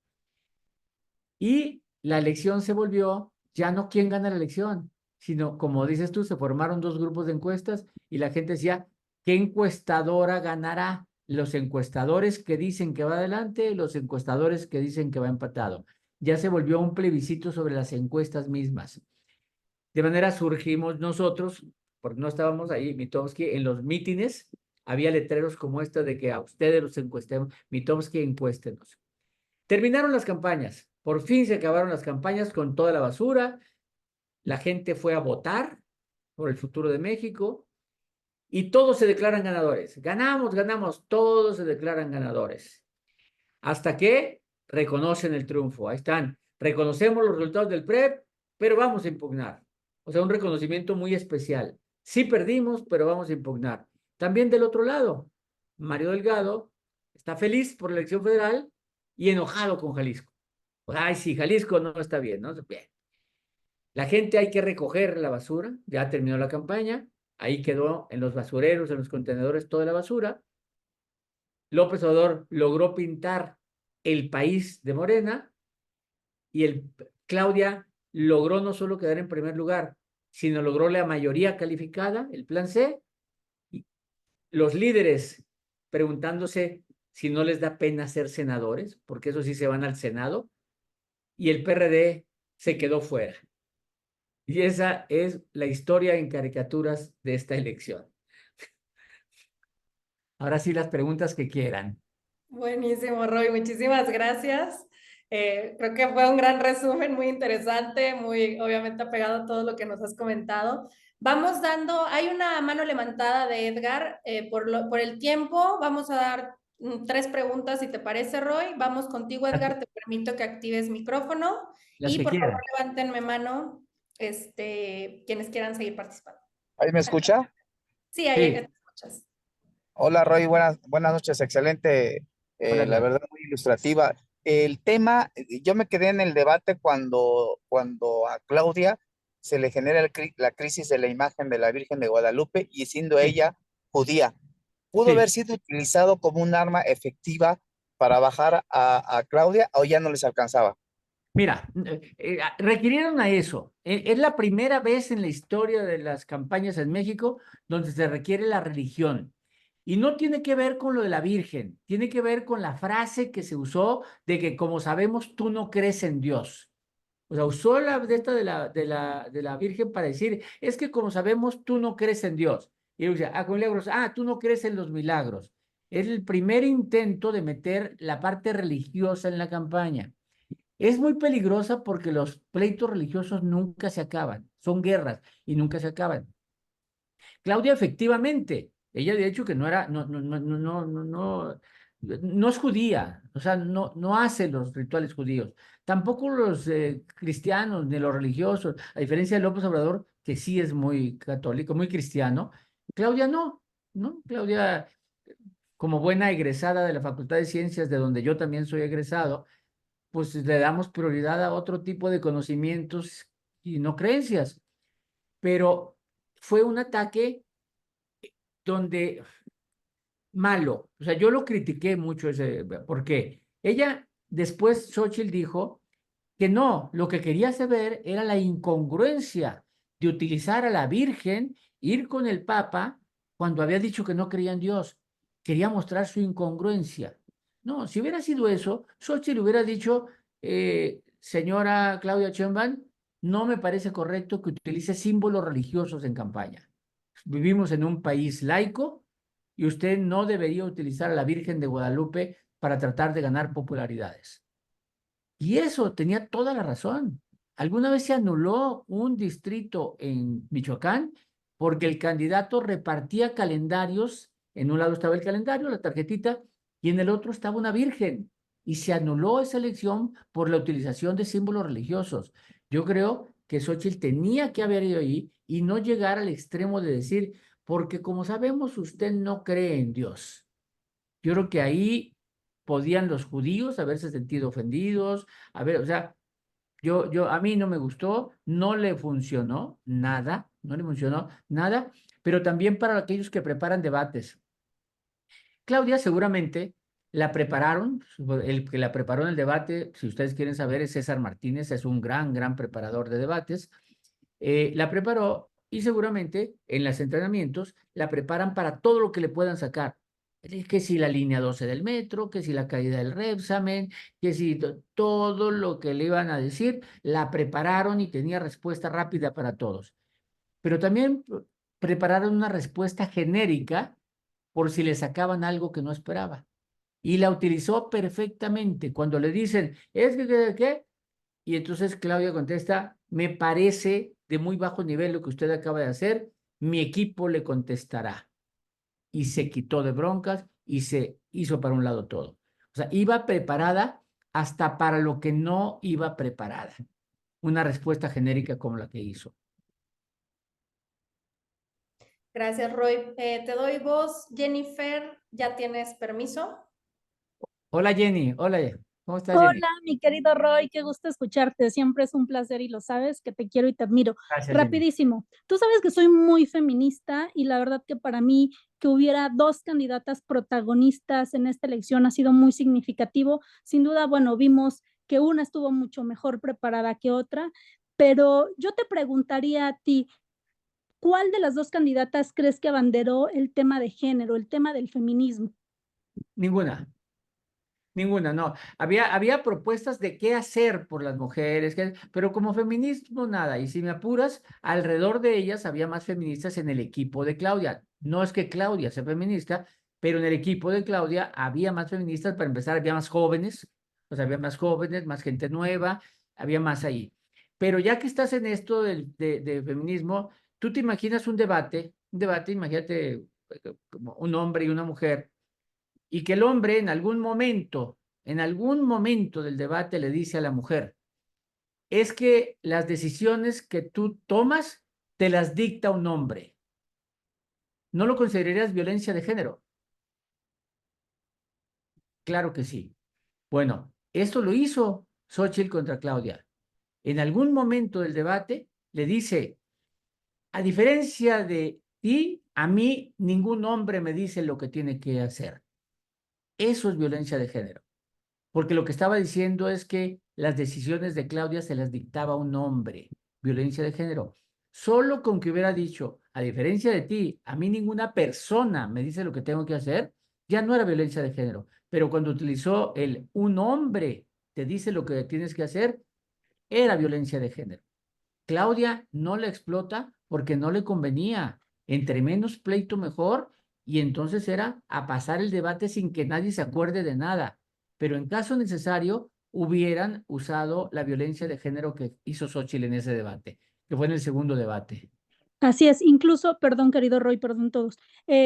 Y la elección se volvió ya no quién gana la elección, sino, como dices tú, se formaron dos grupos de encuestas y la gente decía, ¿qué encuestadora ganará? Los encuestadores que dicen que va adelante, los encuestadores que dicen que va empatado. Ya se volvió un plebiscito sobre las encuestas mismas. De manera surgimos nosotros, porque no estábamos ahí, Mitofsky, en los mítines, había letreros como este de que a ustedes los encuestemos, Mitofsky, encuéstenos. Terminaron las campañas, por fin se acabaron las campañas con toda la basura, la gente fue a votar por el futuro de México y todos se declaran ganadores. Ganamos, ganamos, todos se declaran ganadores. Hasta que reconocen el triunfo, ahí están, reconocemos los resultados del PREP, pero vamos a impugnar. O sea, un reconocimiento muy especial. Sí perdimos, pero vamos a impugnar. También del otro lado, Mario Delgado está feliz por la elección federal y enojado con Jalisco. Ay, sí, Jalisco no está bien, ¿no? Bien. La gente hay que recoger la basura, ya terminó la campaña, ahí quedó en los basureros, en los contenedores toda la basura. López Obrador logró pintar el país de Morena y Claudia logró no solo quedar en primer lugar, sino logró la mayoría calificada, el plan C, y los líderes preguntándose si no les da pena ser senadores, porque eso sí se van al Senado, y el PRD se quedó fuera. Y esa es la historia en caricaturas de esta elección. Ahora sí, las preguntas que quieran. Buenísimo, Roy, muchísimas gracias. Creo que fue un gran resumen, muy interesante, muy obviamente apegado a todo lo que nos has comentado. Vamos dando, hay una mano levantada de Edgar por el tiempo. Vamos a dar 3 preguntas, si te parece, Roy. Vamos contigo, Edgar. Te permito que actives micrófono Las y que por favor quieran. levántenme mano, quienes quieran seguir participando. ¿Ahí me escucha? Sí, ahí te Sí, Hola Roy, buenas noches, excelente, hola, la Edgar. verdad muy ilustrativa. el tema, yo me quedé en el debate cuando a Claudia se le genera la crisis de la imagen de la Virgen de Guadalupe y siendo Sí, ella judía. ¿Pudo haber sí. sido utilizado como un arma efectiva para bajar a Claudia o ya no les alcanzaba? Mira, requirieron a eso. Es la primera vez en la historia de las campañas en México donde se requiere la religión. Y no tiene que ver con lo de la Virgen, tiene que ver con la frase que se usó de que como sabemos tú no crees en Dios. O sea, usó la de esta de la Virgen para decir, es que como sabemos tú no crees en Dios. Y él decía, con milagros, tú no crees en los milagros. Es el primer intento de meter la parte religiosa en la campaña. Es muy peligrosa porque los pleitos religiosos nunca se acaban, son guerras y nunca se acaban. Claudia, efectivamente, ella de hecho que no era, no es judía, o sea, no hace los rituales judíos, tampoco los cristianos ni los religiosos, a diferencia de López Obrador, que sí es muy católico, muy cristiano. Claudia no, ¿no? Claudia, como buena egresada de la Facultad de Ciencias, de donde yo también soy egresado, pues le damos prioridad a otro tipo de conocimientos y no creencias. Pero fue un ataque donde malo, o sea, yo lo critiqué mucho ese, porque ella después, Xochitl dijo que no, lo que quería saber era la incongruencia de utilizar a la Virgen, ir con el Papa, cuando había dicho que no creía en Dios. Quería mostrar su incongruencia. No, si hubiera sido eso, Xochitl hubiera dicho, señora Claudia Sheinbaum, no me parece correcto que utilice símbolos religiosos en campaña. Vivimos en un país laico y usted no debería utilizar a la Virgen de Guadalupe para tratar de ganar popularidades. Y eso tenía toda la razón. Alguna vez se anuló un distrito en Michoacán porque el candidato repartía calendarios. En un lado estaba el calendario, la tarjetita, y en el otro estaba una virgen. Y se anuló esa elección por la utilización de símbolos religiosos. Yo creo que Xochitl tenía que haber ido ahí y no llegar al extremo de decir, porque como sabemos, usted no cree en Dios. Yo creo que ahí podían los judíos haberse sentido ofendidos, a ver, o sea, a mí no me gustó, no le funcionó nada, no le funcionó nada, pero también para aquellos que preparan debates. Claudia seguramente la prepararon, el que la preparó en el debate, si ustedes quieren saber, es César Martínez, es un gran preparador de debates. La preparó y seguramente en los entrenamientos la preparan para todo lo que le puedan sacar. Que si la línea 12 del metro, que si la caída del Repsamen, que si todo lo que le iban a decir, la prepararon y tenía respuesta rápida para todos. Pero también prepararon una respuesta genérica por si le sacaban algo que no esperaba. Y la utilizó perfectamente. Cuando le dicen, es que, ¿qué? Y entonces Claudia contesta, me parece de muy bajo nivel lo que usted acaba de hacer, mi equipo le contestará. Y se quitó de broncas y se hizo para un lado todo. O sea, iba preparada hasta para lo que no iba preparada. Una respuesta genérica como la que hizo. Gracias, Roy. Te doy voz, Jennifer. ¿Ya tienes permiso? Hola Jenny, hola, ¿cómo estás Jenny? Hola, mi querido Roy, qué gusto escucharte. Siempre es un placer y lo sabes que te quiero y te admiro. Gracias Jenny. Rapidísimo, tú sabes que soy muy feminista y la verdad que para mí que hubiera dos candidatas protagonistas en esta elección ha sido muy significativo. Sin duda, bueno, vimos que una estuvo mucho mejor preparada que otra, pero yo te preguntaría a ti, ¿cuál de las dos candidatas crees que abanderó el tema de género, el tema del feminismo? Ninguna. Ninguna, no. Había propuestas de qué hacer por las mujeres, pero como feminismo nada. Y si me apuras, alrededor de ellas había más feministas en el equipo de Claudia. No es que Claudia sea feminista, pero en el equipo de Claudia había más feministas. Para empezar, había más jóvenes, o sea, había más jóvenes, más gente nueva, había más ahí. Pero ya que estás en esto de feminismo, tú te imaginas un debate, imagínate como un hombre y una mujer y que el hombre en algún momento del debate le dice a la mujer, es que las decisiones que tú tomas te las dicta un hombre. ¿No lo considerarías violencia de género? Claro que sí. Bueno, Esto lo hizo Xóchitl contra Claudia. En algún momento del debate le dice, a diferencia de ti, a mí ningún hombre me dice lo que tiene que hacer. Eso es violencia de género, porque lo que estaba diciendo es que las decisiones de Claudia se las dictaba un hombre, violencia de género. Solo con que hubiera dicho, a diferencia de ti, a mí ninguna persona me dice lo que tengo que hacer, ya no era violencia de género. Pero cuando utilizó el un hombre te dice lo que tienes que hacer, era violencia de género. Claudia no la explota porque no le convenía. Entre menos pleito mejor, y entonces era a pasar el debate sin que nadie se acuerde de nada. Pero en caso necesario, hubieran usado la violencia de género que hizo Xóchitl en ese debate, que fue en el segundo debate. Así es, incluso, perdón, querido Roy, perdón todos.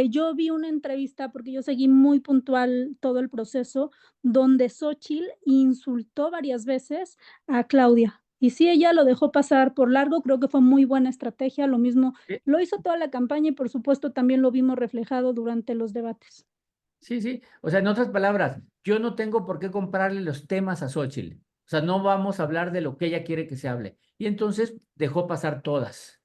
Yo vi una entrevista, porque yo seguí muy puntual todo el proceso, donde Xóchitl insultó varias veces a Claudia. Y sí, ella lo dejó pasar por largo, creo que fue muy buena estrategia, lo mismo lo hizo toda la campaña y por supuesto también lo vimos reflejado durante los debates. Sí, sí. O sea, en otras palabras, yo no tengo por qué comprarle los temas a Xóchitl. O sea, no vamos a hablar de lo que ella quiere que se hable. Y entonces dejó pasar todas.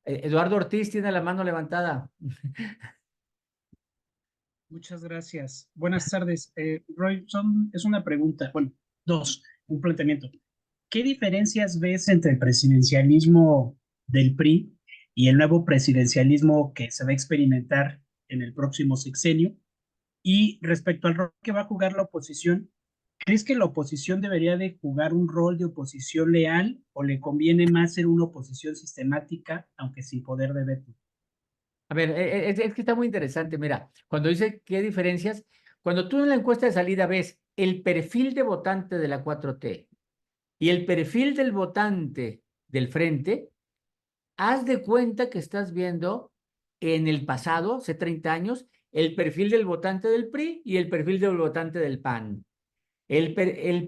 Eduardo Ortiz tiene la mano levantada. Muchas gracias. Buenas tardes. Roy, es una pregunta, bueno, dos, un planteamiento. ¿Qué diferencias ves entre el presidencialismo del PRI y el nuevo presidencialismo que se va a experimentar en el próximo sexenio? Y respecto al rol que va a jugar la oposición, ¿crees que la oposición debería de jugar un rol de oposición leal o le conviene más ser una oposición sistemática, aunque sin poder de veto? A ver, es que está muy interesante. Mira, cuando dice qué diferencias, cuando tú en la encuesta de salida ves el perfil de votante de la 4T y el perfil del votante del frente, haz de cuenta que estás viendo en el pasado, hace 30 años, el perfil del votante del PRI y el perfil del votante del PAN. El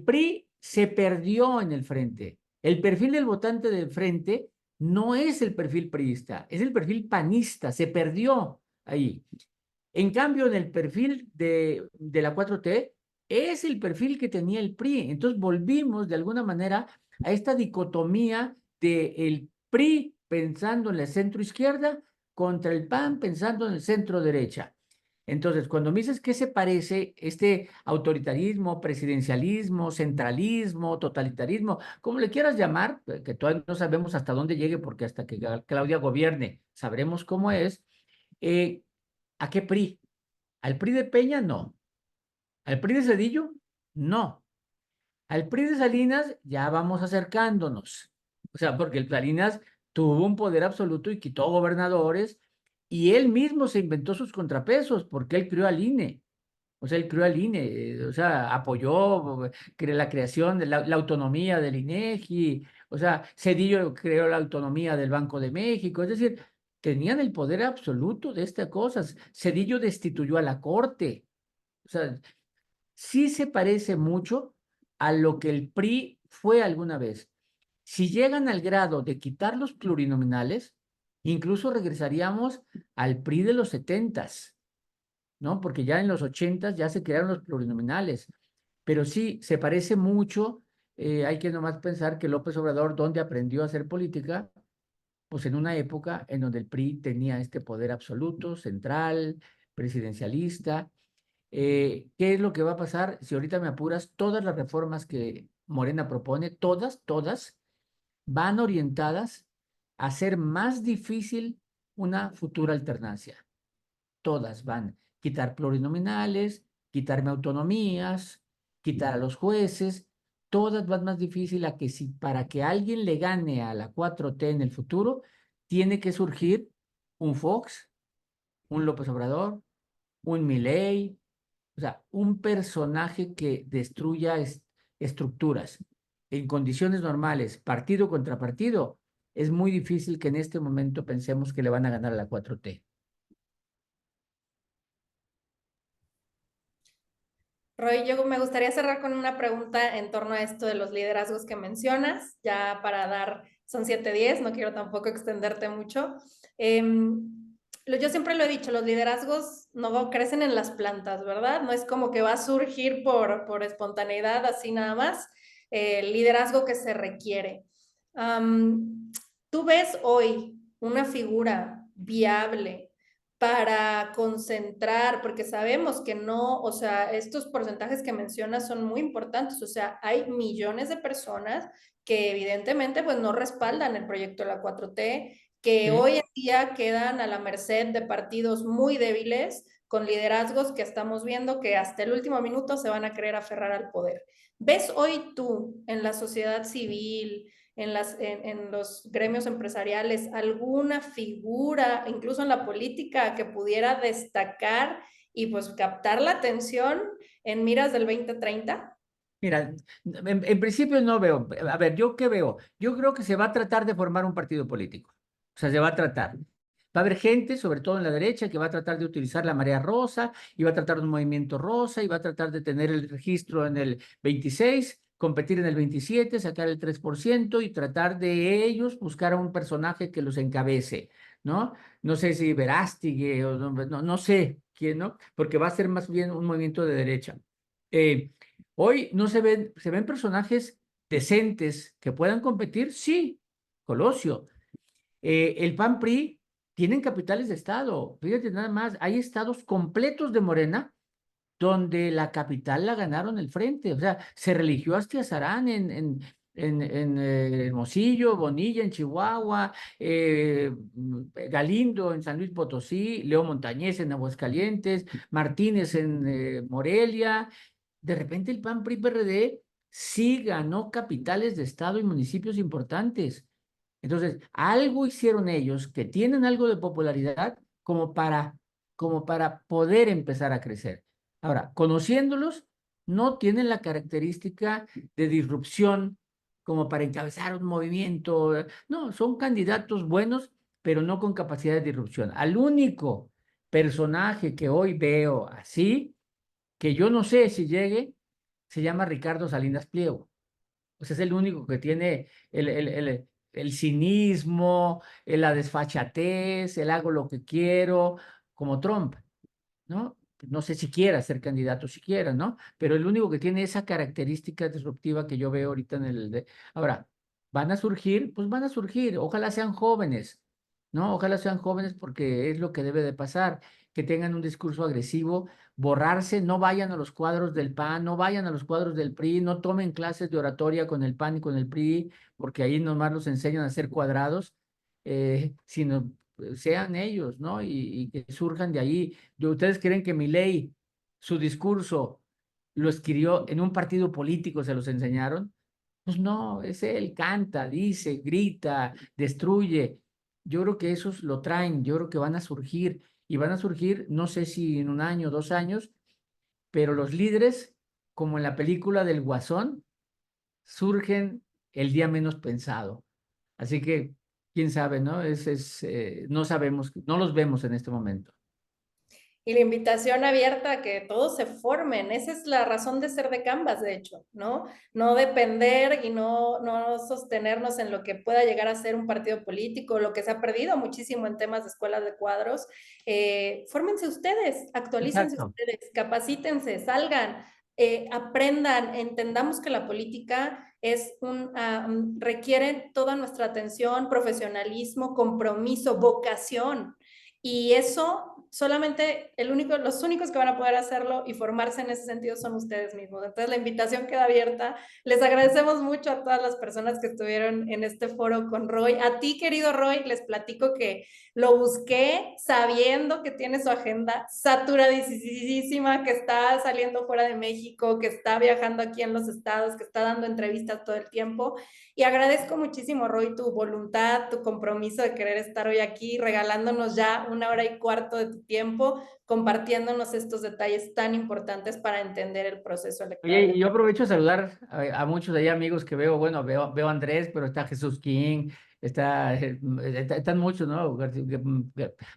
PRI se perdió en el frente. El perfil del votante del frente no es el perfil priista, es el perfil panista, se perdió ahí. En cambio, en el perfil de la 4T, es el perfil que tenía el PRI. Entonces volvimos de alguna manera a esta dicotomía del PRI pensando en la centro izquierda contra el PAN pensando en el centro derecha. Entonces, cuando me dices qué se parece este autoritarismo, presidencialismo, centralismo, totalitarismo, como le quieras llamar, que todavía no sabemos hasta dónde llegue, porque hasta que Claudia gobierne sabremos cómo es, ¿a qué PRI? ¿Al PRI de Peña? No. ¿Al PRI de Cedillo? No. Al PRI de Salinas ya vamos acercándonos. O sea, porque el Salinas tuvo un poder absoluto y quitó gobernadores y él mismo se inventó sus contrapesos porque él creó al INE. O sea, él creó al INE, o sea, apoyó la creación de la autonomía del INEGI, o sea, Cedillo creó la autonomía del Banco de México, es decir, tenían el poder absoluto de estas cosas. Cedillo destituyó a la Corte, o sea, sí se parece mucho a lo que el PRI fue alguna vez. Si llegan al grado de quitar los plurinominales, incluso regresaríamos al PRI de los 70s, ¿no? Porque ya en los 80s ya se crearon los plurinominales. Pero sí, se parece mucho. Hay que nomás pensar que López Obrador, ¿dónde aprendió a hacer política? Pues en una época en donde el PRI tenía este poder absoluto, central, presidencialista. ¿Qué es lo que va a pasar? Si ahorita me apuras, todas las reformas que Morena propone, todas, van orientadas a hacer más difícil una futura alternancia. Todas van. Quitar plurinominales, quitarme autonomías, quitar a los jueces, todas van más difícil a que si para que alguien le gane a la 4T en el futuro, tiene que surgir un Fox, un López Obrador, un Milei, o sea, un personaje que destruya estructuras. En condiciones normales, partido contra partido, es muy difícil que en este momento pensemos que le van a ganar a la 4T. Roy, yo me gustaría cerrar con una pregunta en torno a esto de los liderazgos que mencionas, ya para dar son 7:10, no quiero tampoco extenderte mucho. Yo siempre lo he dicho, los liderazgos no crecen en las plantas, ¿verdad? No es como que va a surgir por espontaneidad, así nada más, el liderazgo que se requiere. ¿Tú ves hoy una figura viable para concentrar, porque sabemos que no, o sea, estos porcentajes que mencionas son muy importantes, o sea, hay millones de personas que evidentemente pues no respaldan el proyecto de la 4T, que Sí. hoy en día quedan a la merced de partidos muy débiles, con liderazgos que estamos viendo que hasta el último minuto se van a querer aferrar al poder. ¿Ves hoy tú en la sociedad civil, en los gremios empresariales, alguna figura, incluso en la política, que pudiera destacar y pues captar la atención en miras del 2030? Mira, en principio no veo. A ver, ¿yo qué veo? Yo creo que se va a tratar de formar un partido político. O sea, se va a tratar. Va a haber gente, sobre todo en la derecha, que va a tratar de utilizar la marea rosa, y va a tratar de un movimiento rosa, y va a tratar de tener el registro en el 26, competir en el 27, sacar el 3% y tratar de ellos buscar a un personaje que los encabece, ¿no? No sé si Verástegui o no sé quién, ¿no? Porque va a ser más bien un movimiento de derecha. Hoy no se ven personajes decentes que puedan competir, sí, Colosio. El PAN-PRI tienen capitales de estado. Fíjate nada más, hay estados completos de Morena donde la capital la ganaron el frente. O sea, se religió Aztiazarán en Hermosillo, Bonilla en Chihuahua, Galindo en San Luis Potosí, Leo Montañez en Aguascalientes, Martínez en Morelia. De repente el PAN, PRI, PRD sí ganó capitales de estado y municipios importantes. Entonces, algo hicieron ellos que tienen algo de popularidad como para poder empezar a crecer. Ahora, conociéndolos, no tienen la característica de disrupción como para encabezar un movimiento. No, son candidatos buenos, pero no con capacidad de disrupción. Al único personaje que hoy veo así, que yo no sé si llegue, se llama Ricardo Salinas Pliego. O sea, es el único que tiene el cinismo, la desfachatez, el hago lo que quiero, como Trump, ¿no? No sé si quiera ser candidato siquiera, ¿no? Pero el único que tiene esa característica disruptiva que yo veo ahorita en Ahora, ¿van a surgir? Pues van a surgir. Ojalá sean jóvenes, ¿no? Ojalá sean jóvenes porque es lo que debe de pasar, que tengan un discurso agresivo, borrarse, no vayan a los cuadros del PAN, no vayan a los cuadros del PRI, no tomen clases de oratoria con el PAN y con el PRI, porque ahí nomás los enseñan a hacer cuadrados, sino sean ellos, ¿no? Y que surjan de ahí. ¿Ustedes creen que Milei, su discurso, lo escribió en un partido político, se los enseñaron? Pues no, es él, canta, dice, grita, destruye. Yo creo que esos lo traen, yo creo que van a surgir, y van a surgir, no sé si en un año, 2 años, pero los líderes, como en la película del Guasón, surgen el día menos pensado. Así que, quién sabe, ¿no? No sabemos, no los vemos en este momento. Y la invitación abierta a que todos se formen. Esa es la razón de ser de Canvas, de hecho, ¿no? No depender y no sostenernos en lo que pueda llegar a ser un partido político, lo que se ha perdido muchísimo en temas de escuelas de cuadros. Fórmense ustedes, actualícense Exacto. ustedes, capacítense, salgan, aprendan, entendamos que la política requiere toda nuestra atención, profesionalismo, compromiso, vocación. Y eso solamente los únicos que van a poder hacerlo y formarse en ese sentido son ustedes mismos. Entonces la invitación queda abierta. Les agradecemos mucho a todas las personas que estuvieron en este foro con Roy. A ti, querido Roy, les platico que lo busqué sabiendo que tiene su agenda saturadísima, que está saliendo fuera de México, que está viajando aquí en los estados, que está dando entrevistas todo el tiempo. Y agradezco muchísimo, Roy, tu voluntad, tu compromiso de querer estar hoy aquí, regalándonos ya 1 hora y cuarto de tu tiempo, compartiéndonos estos detalles tan importantes para entender el proceso Oye, electoral. y yo aprovecho a saludar a muchos de ahí amigos que veo, bueno, veo a Andrés, pero está Jesús King, están muchos, ¿no?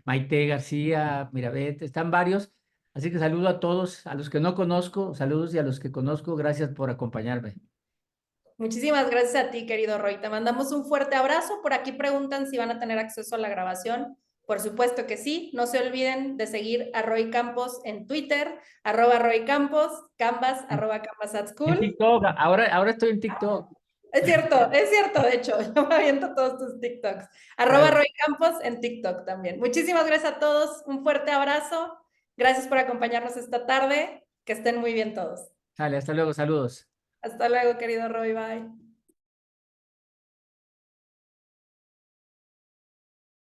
Maite García, Mirabet, están varios. Así que saludo a todos, a los que no conozco, saludos, y a los que conozco, gracias por acompañarme. Muchísimas gracias a ti, querido Roy. Te mandamos un fuerte abrazo. Por aquí preguntan si van a tener acceso a la grabación. Por supuesto que sí. No se olviden de seguir a Roy Campos en Twitter, @Roy Campos, Canvas, @Canvas at En School. TikTok, ahora estoy en TikTok. Es cierto, de hecho, yo me aviento todos tus TikToks. Claro. @Roy Campos en TikTok también. Muchísimas gracias a todos. Un fuerte abrazo. Gracias por acompañarnos esta tarde. Que estén muy bien todos. Sale, hasta luego, saludos. Hasta luego, querido Roy. Bye.